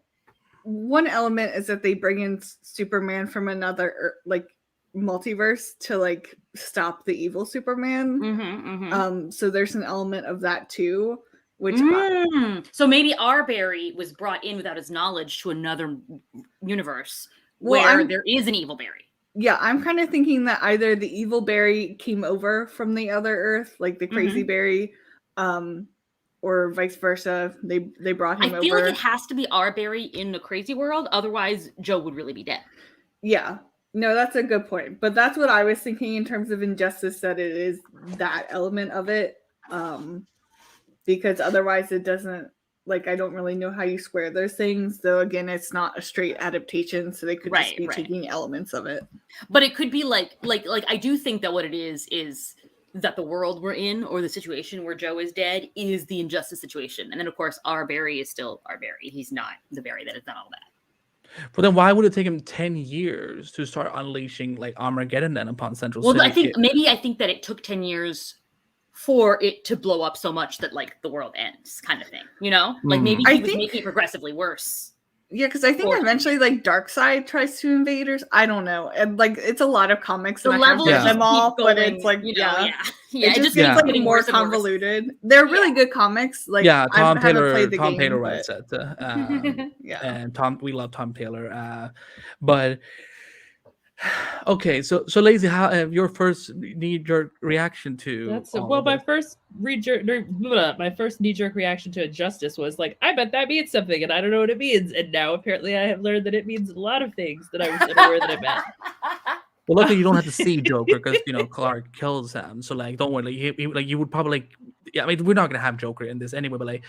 one element is that they bring in Superman from another like multiverse to like stop the evil Superman. So there's an element of that too, which so maybe our Barry was brought in without his knowledge to another universe Well, where I'm- there is an evil Barry. yeah, I'm kind of thinking that either the evil Barry came over from the other Earth, like the crazy Barry, or vice versa. They brought him I feel over. like it has to be our Barry in the crazy world, otherwise Joe would really be dead. Yeah. No, that's a good point. But that's what I was thinking in terms of Injustice, that it is that element of it. Because otherwise it doesn't, like, I don't really know how you square those things. Though again, it's not a straight adaptation, so they could just be taking elements of it. But it could be like I do think that what it is that the world we're in, or the situation where Joe is dead, is the Injustice situation. And then of course our Barry is still our Barry. He's not the Barry that has done all that. But then why would it take him 10 years to start unleashing like Armageddon then upon Central City? Well, I think that it took 10 years for it to blow up so much that like the world ends, kind of thing. You know, like maybe he was making it progressively worse. Yeah, because I think eventually like Darkseid tries to invade, or I don't know, and like it's a lot of comics. The and levels I have them all, going, but it's like it just gets keeps like getting more worse and worse. convoluted. They're really good comics. Like Tom I haven't Taylor played the Tom game, Taylor but- writes it. Yeah. And we love Tom Taylor. But okay, so Lazy, how your first knee-jerk reaction to That's all well, of my it? first knee-jerk reaction to Injustice was like, I bet that means something, and I don't know what it means. And now apparently I have learned that it means a lot of things that I was unaware that it meant. Well, luckily you don't have to see Joker because Clark kills him. So like, don't worry. Like, you would probably yeah. I mean, we're not gonna have Joker in this anyway. But like,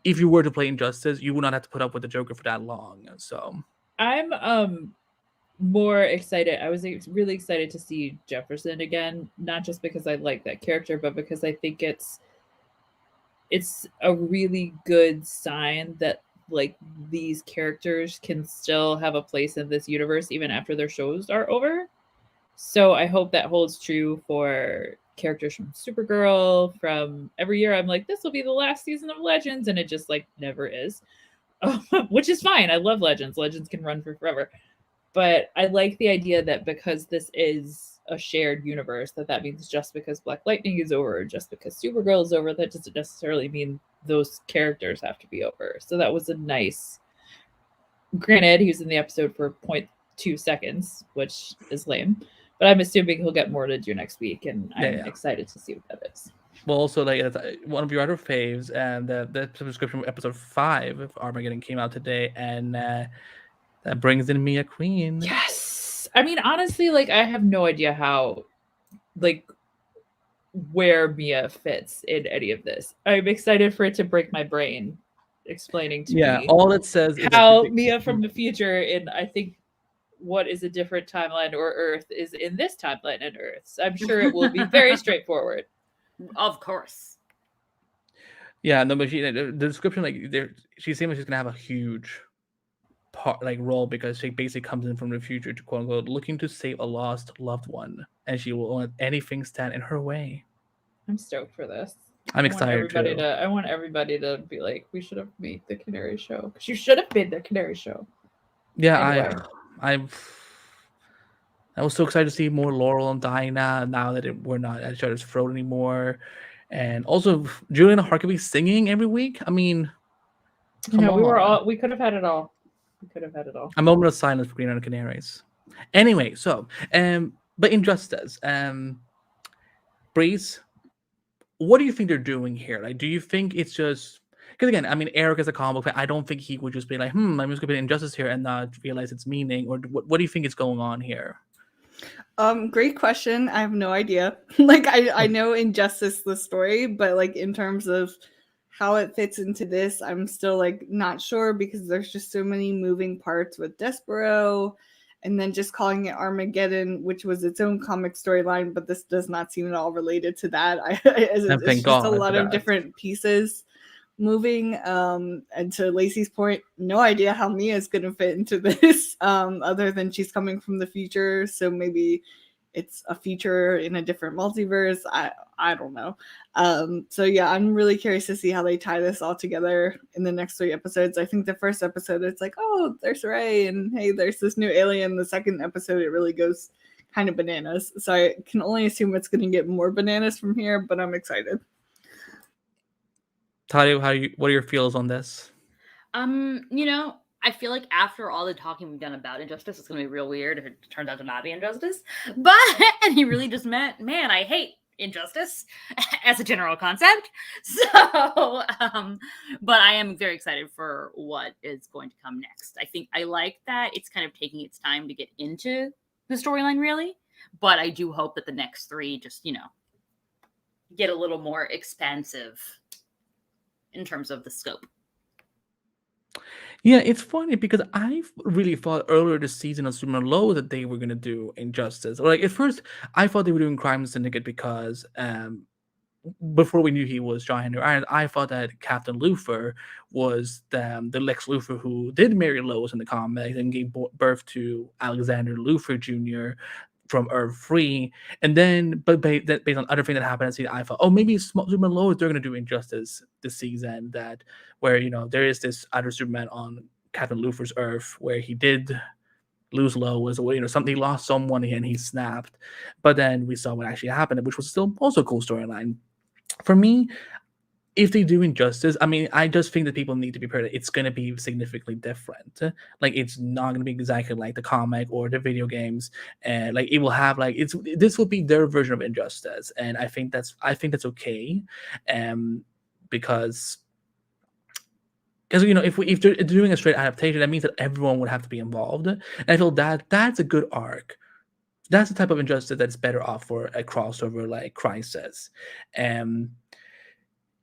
if you were to play Injustice, you would not have to put up with the Joker for that long. So I'm more excited. I was really excited to see Jefferson again, not just because I like that character, but because I think it's a really good sign that like these characters can still have a place in this universe even after their shows are over. So I hope that holds true for characters from Supergirl. From every year, I'm like, this will be the last season of Legends, and it just like never is, which is fine. I love Legends. Legends can run for forever. But I like the idea that because this is a shared universe, that means just because Black Lightning is over, or just because Supergirl is over, that doesn't necessarily mean those characters have to be over. So that was a nice. Granted, he was in the episode for 0.2 seconds, which is lame. But I'm assuming he'll get more to do next week, and I'm excited to see what that is. well, also like one of your other faves, and the subscription of episode 5 of Armageddon came out today, and that brings in Mia Queen. Yes. I mean, honestly, like I have no idea how, like, where Mia fits in any of this. I'm excited for it to break my brain, explaining to me all it says is how Mia from the future, in I think what is a different timeline or Earth, is in this timeline and Earth. So I'm sure it will be very straightforward. Of course. Yeah, no, but the description, like, she seems like she's gonna have a huge part, like, role, because she basically comes in from the future to, quote unquote, looking to save a lost loved one, and she will let anything stand in her way. I'm stoked for this. I'm excited too. I want everybody to be like, we should have made the Canary Show, because you should have made the Canary Show. Yeah, Anyway. I was so excited to see more Laurel and Dinah now that we're not at each other's throat anymore. And also Julian Harkavy singing every week. I mean, we could have had it all. We could have had it all. A moment of silence for Green and the Canaries. Anyway, so but Injustice, Breeze, what do you think they're doing here? Like, do you think it's just because, again, I mean, Eric is a comic book fan. I don't think he would just be like, I'm just gonna put Injustice here and not realize its meaning. Or what do you think is going on here? Great question. I have no idea. Like I know Injustice the story, but like in terms of how it fits into this, I'm still like not sure, because there's just so many moving parts with Despero, and then just calling it Armageddon, which was its own comic storyline, but this does not seem at all related to that. It's just a lot of different pieces moving. And to Lacey's point, no idea how Mia is going to fit into this, other than she's coming from the future, so maybe it's a feature in a different multiverse. I don't know. So yeah, I'm really curious to see how they tie this all together in the next 3 episodes. I think the first episode it's like, oh, there's Ray, and hey, there's this new alien. The second episode it really goes kind of bananas. So I can only assume it's going to get more bananas from here, but I'm excited. Talia, what are your feels on this? You know, I feel like after all the talking we've done about Injustice, it's gonna be real weird if it turns out to not be Injustice. But and he really just meant, man, I hate Injustice as a general concept. So, but I am very excited for what is going to come next. I think I like that it's kind of taking its time to get into the storyline, really. But I do hope that the next 3 just, you know, get a little more expansive in terms of the scope. Yeah, it's funny because I really thought earlier this season on Super Low that they were gonna do Injustice. Like at first, I thought they were doing Crime Syndicate because before we knew he was Giant Iron, I thought that Captain Luthor was the Lex Luthor who did marry Lois in the comics and gave birth to Alexander Luthor Jr. from Earth 3. And then, but based on other things that happened, I thought, oh, maybe Superman Lois, they're going to do Injustice this season, that where, you know, there is this other Superman on Captain Luthor's Earth where he did lose Lois, or, you know, something, he lost someone and he snapped. But then we saw what actually happened, which was still also a cool storyline. For me, if they do Injustice, I mean, I just think that people need to be prepared. It's going to be significantly different. Like, it's not going to be exactly like the comic or the video games, and like it will have like this will be their version of Injustice, and I think that's okay, because you know, if they're doing a straight adaptation, that means that everyone would have to be involved, and I feel that that's a good arc. That's the type of Injustice that's better off for a crossover like Crisis.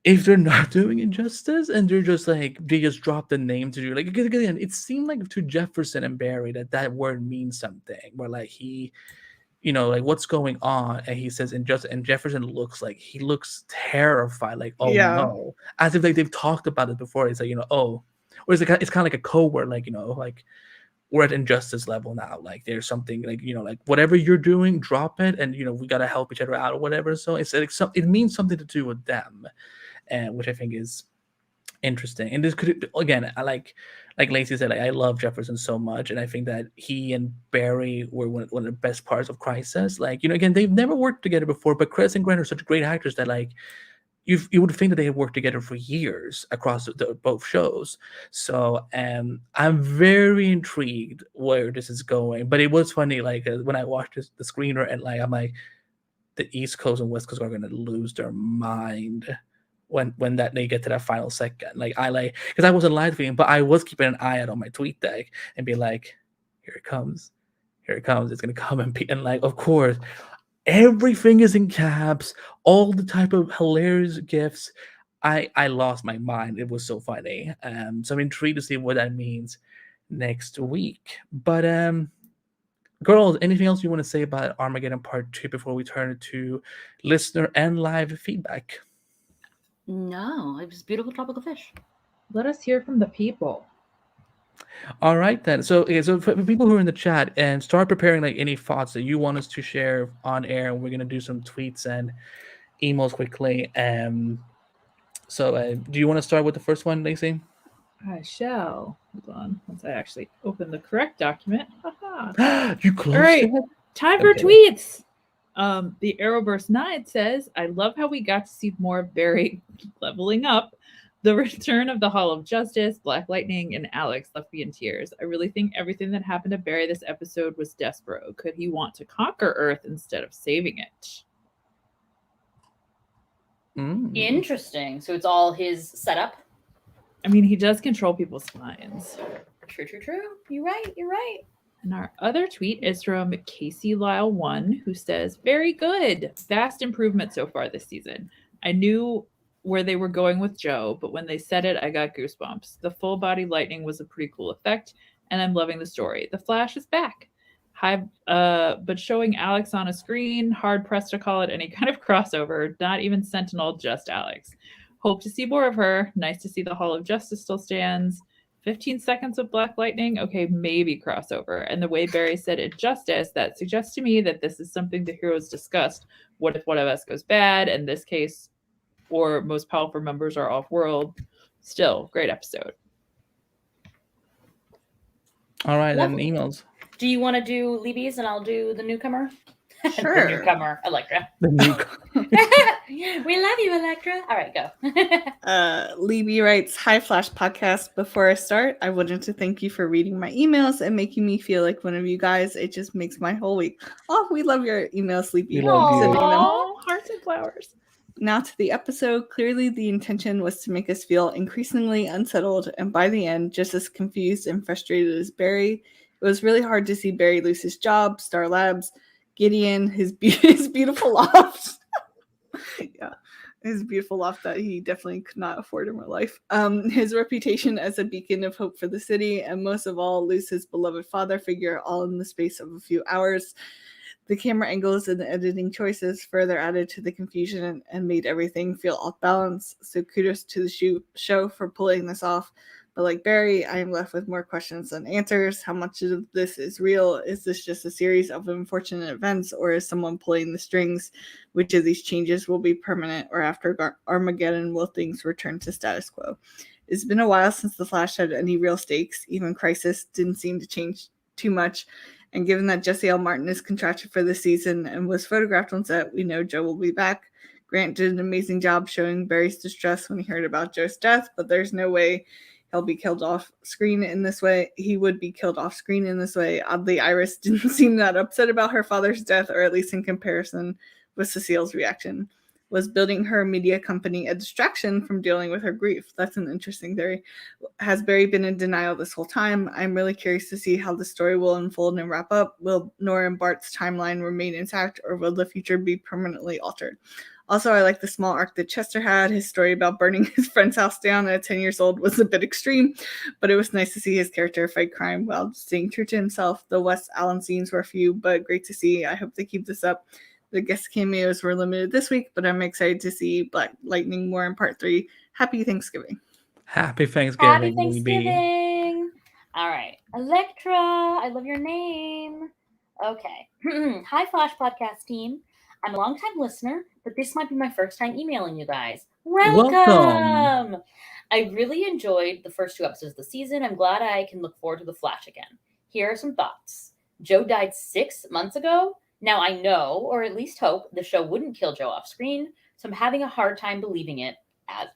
If they're not doing Injustice and they're just like, they just drop the name to do, like, again, it seemed like to Jefferson and Barry that word means something, where like he, you know, like what's going on, and he says Injustice, and Jefferson looks terrified, like, oh no, as if like they've talked about it before. It's like, you know, oh, or it's kind of like a code word, like, you know, like we're at Injustice level now, like there's something, like, you know, like whatever you're doing, drop it, and you know, we gotta help each other out or whatever. So it's like it means something to do with them, and which I think is interesting. And this could, again, I like Lacey said, like, I love Jefferson so much, and I think that he and Barry were one of the best parts of Crisis. Like, you know, again, they've never worked together before, but Chris and Grant are such great actors that like you would think that they had worked together for years across both shows. So I'm very intrigued where this is going. But it was funny, like when I watched the screener, and like I'm like, the East Coast and West Coast are going to lose their mind when that they get to that final second. Like because I wasn't live tweeting, but I was keeping an eye out on my tweet deck and be like, here it comes, it's gonna come, and like, of course, everything is in caps, all the type of hilarious gifs. I lost my mind. It was so funny. So I'm intrigued to see what that means next week. But girls, anything else you want to say about Armageddon Part 2 before we turn to listener and live feedback? No, it was beautiful tropical fish. Let us hear from the people. All right then. So for people who are in the chat, and start preparing like any thoughts that you want us to share on air, and we're gonna do some tweets and emails quickly. So do you want to start with the first one, Lacey? I shall. Hold on. Once I actually open the correct document. You closed All right. it? Time for tweets. The Arrowverse 9 says, I love how we got to see more of Barry leveling up. The return of the Hall of Justice, Black Lightning, and Alex left me in tears. I really think everything that happened to Barry this episode was Despero. Could he want to conquer Earth instead of saving it? Interesting. So it's all his setup? I mean, he does control people's minds. True. You're right. And our other tweet is from Casey Lyle 1, who says, very good. Vast improvement so far this season. I knew where they were going with Joe, but when they said it, I got goosebumps. The full body lightning was a pretty cool effect, and I'm loving the story. The Flash is back. But showing Alex on a screen, hard pressed to call it any kind of crossover, not even Sentinel, just Alex. Hope to see more of her. Nice to see the Hall of Justice still stands. 15 seconds of Black Lightning, okay, maybe crossover. And the way Barry said Injustice, that suggests to me that this is something the heroes discussed. What if one of us goes bad? In this case, or most powerful members are off-world. Still, great episode. All right, then Lovely. emails. Do you want to do Libby's and I'll do the newcomer? Sure. The newcomer, Electra. The new We love you, Electra. All right, go. Libby writes, "Hi Flash Podcast. Before I start, I wanted to thank you for reading my emails and making me feel like one of you guys. It just makes my whole week. Oh, we love your emails, Libby. We love you. Sending them. Aw, hearts and flowers. Now to the episode. Clearly, the intention was to make us feel increasingly unsettled, and by the end, just as confused and frustrated as Barry. It was really hard to see Barry lose his job, Star Labs, Gideon, his beautiful loft. Yeah, his beautiful loft that he definitely could not afford in real life. His reputation as a beacon of hope for the city, and most of all, lose his beloved father figure all in the space of a few hours. The camera angles and the editing choices further added to the confusion and made everything feel off balance. So kudos to the show for pulling this off. But like Barry, I am left with more questions than answers. How much of this is real? Is this just a series of unfortunate events, or is someone pulling the strings? Which of these changes will be permanent, or after Armageddon will things return to status quo? It's been a while since The Flash had any real stakes. Even Crisis didn't seem to change too much. And given that Jesse L. Martin is contracted for this season and was photographed on set, we know Joe will be back. Grant did an amazing job showing Barry's distress when he heard about Joe's death, but there's no way he'll be killed off screen in this way. He would be killed off screen in this way. Oddly, Iris didn't seem that upset about her father's death, or at least in comparison with Cecile's reaction. Was building her media company a distraction from dealing with her grief? That's an interesting theory. Has Barry been in denial this whole time? I'm really curious to see how the story will unfold and wrap up. Will Nora and Bart's timeline remain intact, or will the future be permanently altered? Also, I like the small arc that Chester had. His story about burning his friend's house down at 10 years old was a bit extreme, but it was nice to see his character fight crime while staying true to himself. The West Allen scenes were few, but great to see. I hope they keep this up. The guest cameos were limited this week, but I'm excited to see Black Lightning more in part 3. Happy Thanksgiving. Happy Thanksgiving. Happy Thanksgiving. All right. Electra, I love your name. Okay. Hi, Flash Podcast team. I'm a long-time listener, but this might be my first time emailing you guys. Welcome. I really enjoyed the first 2 episodes of the season. I'm glad I can look forward to The Flash again. Here are some thoughts. Joe died 6 months ago. Now I know, or at least hope, the show wouldn't kill Joe off screen, so I'm having a hard time believing it.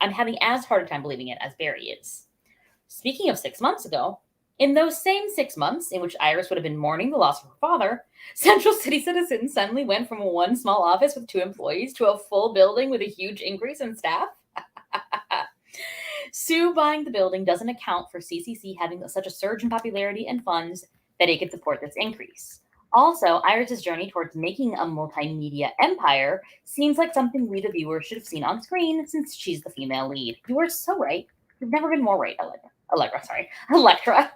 I'm having as hard a time believing it as Barry is. Speaking of 6 months ago, in those same 6 months in which Iris would have been mourning the loss of her father, Central City Citizens suddenly went from one small office with 2 employees to a full building with a huge increase in staff. Sue buying the building doesn't account for CCC having such a surge in popularity and funds that it could support this increase. Also, Iris' journey towards making a multimedia empire seems like something we, the viewers, should have seen on screen since she's the female lead. You are so right. You've never been more right, Electra.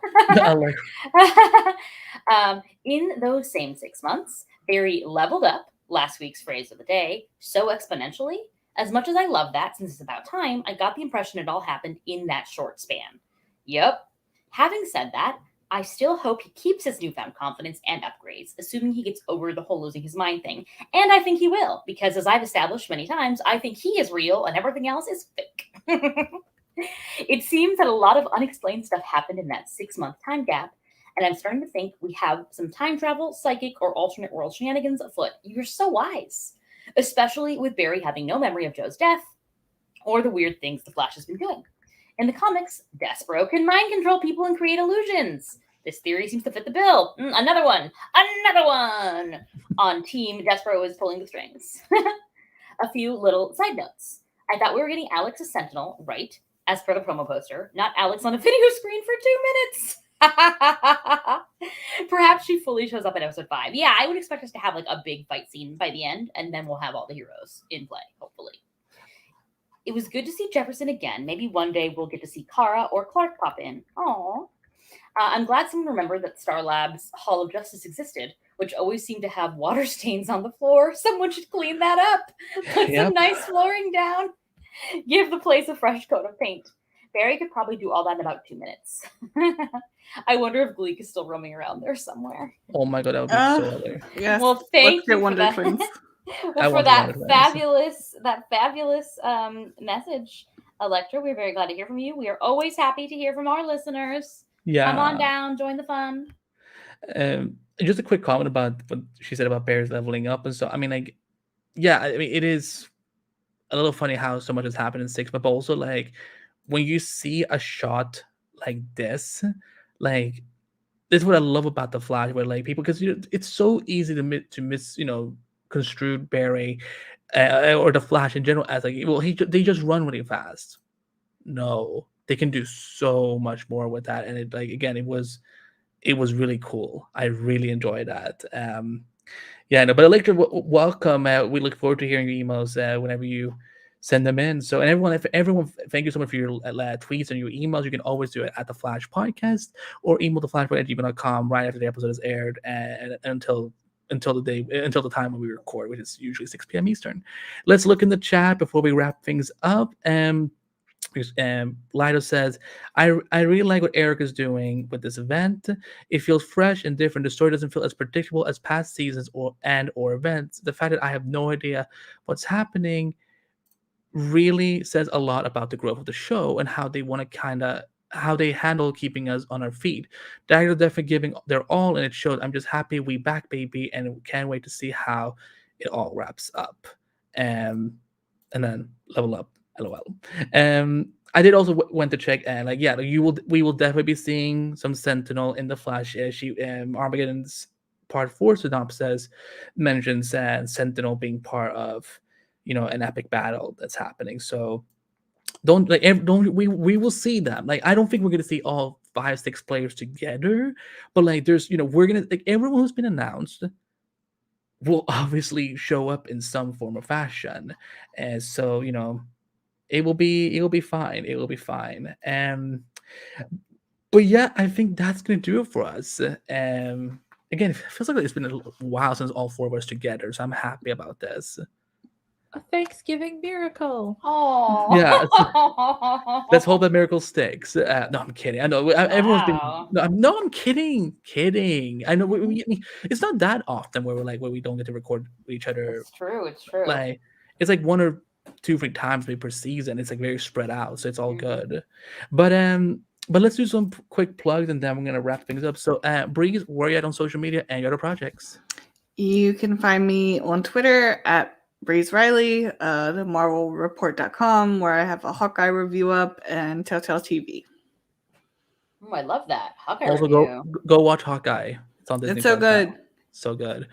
In those same 6 months, Barry leveled up, last week's phrase of the day, so exponentially. As much as I love that, since it's about time, I got the impression it all happened in that short span. Yep. Having said that, I still hope he keeps his newfound confidence and upgrades, assuming he gets over the whole losing his mind thing. And I think he will, because as I've established many times, I think he is real and everything else is fake. It seems that a lot of unexplained stuff happened in that 6-month time gap, and I'm starting to think we have some time travel, psychic, or alternate world shenanigans afoot. You're so wise, especially with Barry having no memory of Joe's death or the weird things the Flash has been doing. In the comics, Despero can mind control people and create illusions. This theory seems to fit the bill. Another one. On Team Despero is pulling the strings. A few little side notes. I thought we were getting Alex as Sentinel, right? As per the promo poster, not Alex on a video screen for 2 minutes. Perhaps she fully shows up in episode 5. Yeah, I would expect us to have like a big fight scene by the end, and then we'll have all the heroes in play, hopefully. It was good to see Jefferson again. Maybe one day we'll get to see Kara or Clark pop in. Aww. I'm glad someone remembered that Star Labs Hall of Justice existed, which always seemed to have water stains on the floor. Someone should clean that up. Put some nice flooring down. Give the place a fresh coat of paint. Barry could probably do all that in about 2 minutes. I wonder if Gleek is still roaming around there somewhere. Oh my god, that would be so hilarious. Yes. Well, thank Let's get you for Wonder that. Twins. I Well, for want the that Wonder Twins. fabulous message, Electra. We're very glad to hear from you. We are always happy to hear from our listeners. Yeah. Come on down, join the fun. Just a quick comment about what she said about bears leveling up and so. I mean, like, yeah, I mean, it is a little funny how so much has happened in 6, but also like when you see a shot like this, like this is what I love about the Flash, where like people, because it's so easy to miss, construed Barry or the Flash in general as like, well, they just run really fast. No, they can do so much more with that, and it like again, it was really cool. I really enjoyed that. Yeah, no, but Electra, welcome. We look forward to hearing your emails whenever you send them in. So, and everyone, thank you so much for your tweets and your emails. You can always do it at the Flash Podcast or email the flashpod@gmail.com right after the episode is aired and until the time when we record, which is usually 6 p.m. Eastern. Let's look in the chat before we wrap things up. Lido says, I really like what Eric is doing with this event. It feels fresh and different. The story doesn't feel as predictable as past seasons or events. The fact that I have no idea what's happening really says a lot about the growth of the show and how they want to how they handle keeping us on our feet. The actors are definitely giving their all, and it shows. I'm just happy we back, baby, and can't wait to see how it all wraps up. And then level up. LOL. I did also went to check and like we will definitely be seeing some Sentinel in the Flash issue. Armageddon's Part 4 synopsis mentions Sentinel being part of an epic battle that's happening. So don't we will see them. Like I don't think we're gonna see all 5-6 players together, but like there's we're gonna like everyone who's been announced will obviously show up in some form or fashion, and so it will be fine. It will be fine. But yeah, I think that's gonna do it for us. Again, it feels like it's been a while since all 4 of us together, so I'm happy about this. A Thanksgiving miracle. Oh, Yeah. Let's hope that miracle sticks. No, I'm kidding. I know everyone's been. No, I'm kidding. Kidding. I know it's not that often where we don't get to record with each other. It's true. It's true. Like it's like 1 or 2 free times maybe per season. It's like very spread out, so it's all good. But let's do some quick plugs and then we're gonna wrap things up. So Breeze, where are you at on social media and your other projects? You can find me on Twitter at Breeze Riley, the MarvelReport.com, where I have a Hawkeye review up, and Telltale TV. Oh, I love that. Hawkeye Also, review. go watch Hawkeye. It's on Disney. It's so good. Now. So good.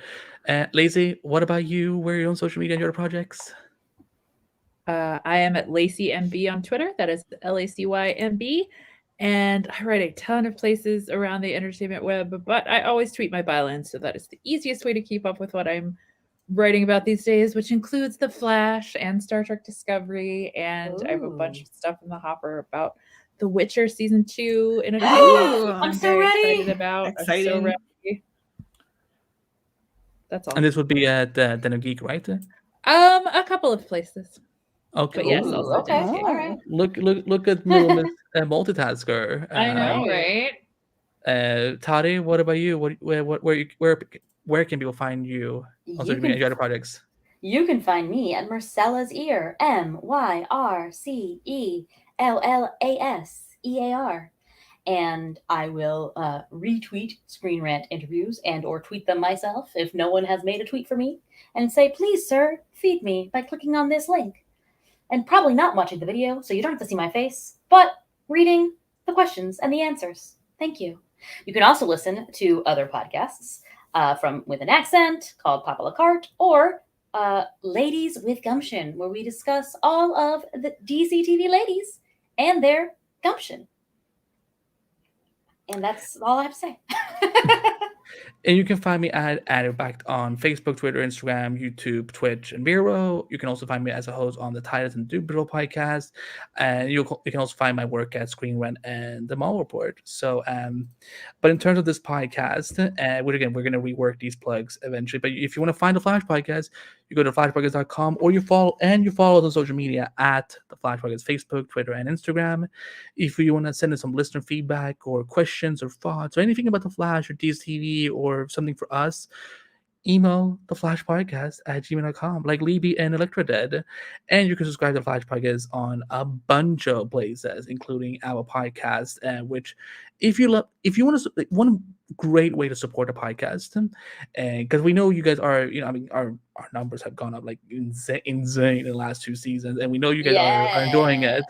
Lacey, what about you? Where are you on social media and your other projects? I am at Lacey MB on Twitter. That is LACYMB. And I write a ton of places around the entertainment web, but I always tweet my byline, so that is the easiest way to keep up with what I'm writing about these days, which includes The Flash and Star Trek Discovery, and I have a bunch of stuff in the hopper about The Witcher season 2 in a few months. I'm so ready. Exciting. I'm so ready. That's all. And this would be at Den Geek, right? A couple of places. Okay. But yes, okay. All right. Look at little Miss multitasker. I know, right? Tati, what about you? Where can people find you on social media and your other projects? You can find me at Marcella's Ear, MYRCELLASEAR. And I will retweet Screen Rant interviews and or tweet them myself if no one has made a tweet for me and say, please, sir, feed me by clicking on this link. And probably not watching the video, so you don't have to see my face, but reading the questions and the answers. Thank you. You can also listen to other podcasts from with an accent called Papa La Carte or Ladies with Gumption, where we discuss all of the DC TV ladies and their gumption. And that's all I have to say. And you can find me at Behbakht on Facebook, Twitter, Instagram, YouTube, Twitch, and Vero. You can also find me as a host on the Titus and Doom Patrol podcast. And you can also find my work at Screen Rant and the Mall Report. So, but in terms of this podcast, we're going to rework these plugs eventually. But if you want to find the Flash Podcast, you go to flashpodcast.com, or you follow us on social media at the Flash Podcast, Facebook, Twitter, and Instagram. If you want to send us some listener feedback or questions or thoughts or anything about the Flash or DSTV or something for us, email the Flash Podcast at gmail.com, like Libby and Electra did. And you can subscribe to the Flash Podcast on a bunch of places, including our podcast, which if you want to, one great way to support the podcast, and because we know you guys are, our numbers have gone up like insane in the last 2 seasons, and we know you guys are enjoying it.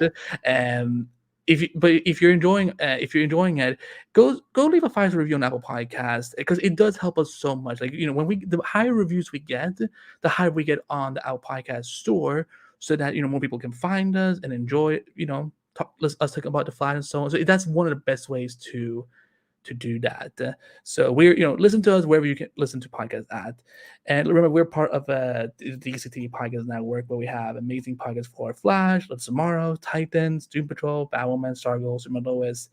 If you're enjoying it, go leave a 5-star review on Apple Podcast, because it does help us so much. Like, when the higher reviews we get, the higher we get on the Apple Podcast store, so that more people can find us and enjoy us talking about the Flash and so on. So that's one of the best ways to do that. So we're listen to us wherever you can listen to podcasts at. And remember, we're part of the DCTV Podcast Network, where we have amazing podcasts for Flash, Let's Tomorrow, Titans, Doom Patrol, Batwoman, Stargirl, Superman Lois,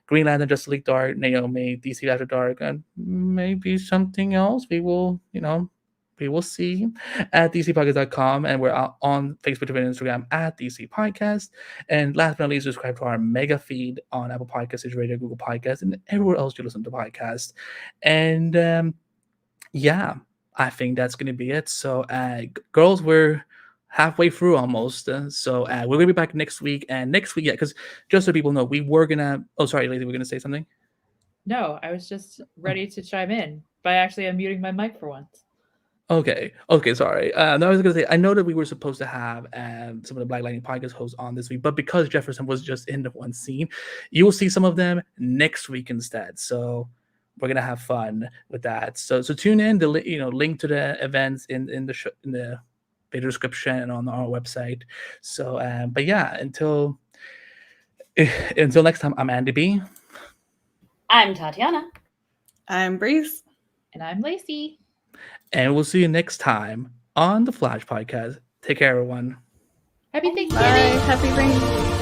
Green Lantern, Justice League Dark, Naomi, DC After Dark, and maybe something else. We will see at dcpodcast.com, and we're on Facebook, Twitter, and Instagram at DC Podcast. And last but not least, subscribe to our mega feed on Apple Podcasts, Stitcher Radio, Google Podcasts, and everywhere else you listen to podcasts. And I think that's going to be it. So, girls, we're halfway through almost. So we're going to be back next week. And next week, because just so people know, we were going to... Oh, sorry, Lacey, we're going to say something? No, I was just ready to chime in by actually unmuting my mic for once. Okay, sorry. No, I was going to say, I know that we were supposed to have some of the Black Lightning podcast hosts on this week, but because Jefferson was just in the one scene, you will see some of them next week instead. So we're going to have fun with that. So tune in. The link to the events in the video description and on our website. So, but yeah, until next time, I'm Andy B. I'm Tatiana. I'm Breeze. And I'm Lacey. And we'll see you next time on the Flash Podcast. Take care, everyone. Happy Thanksgiving. Bye. Happy Thanksgiving.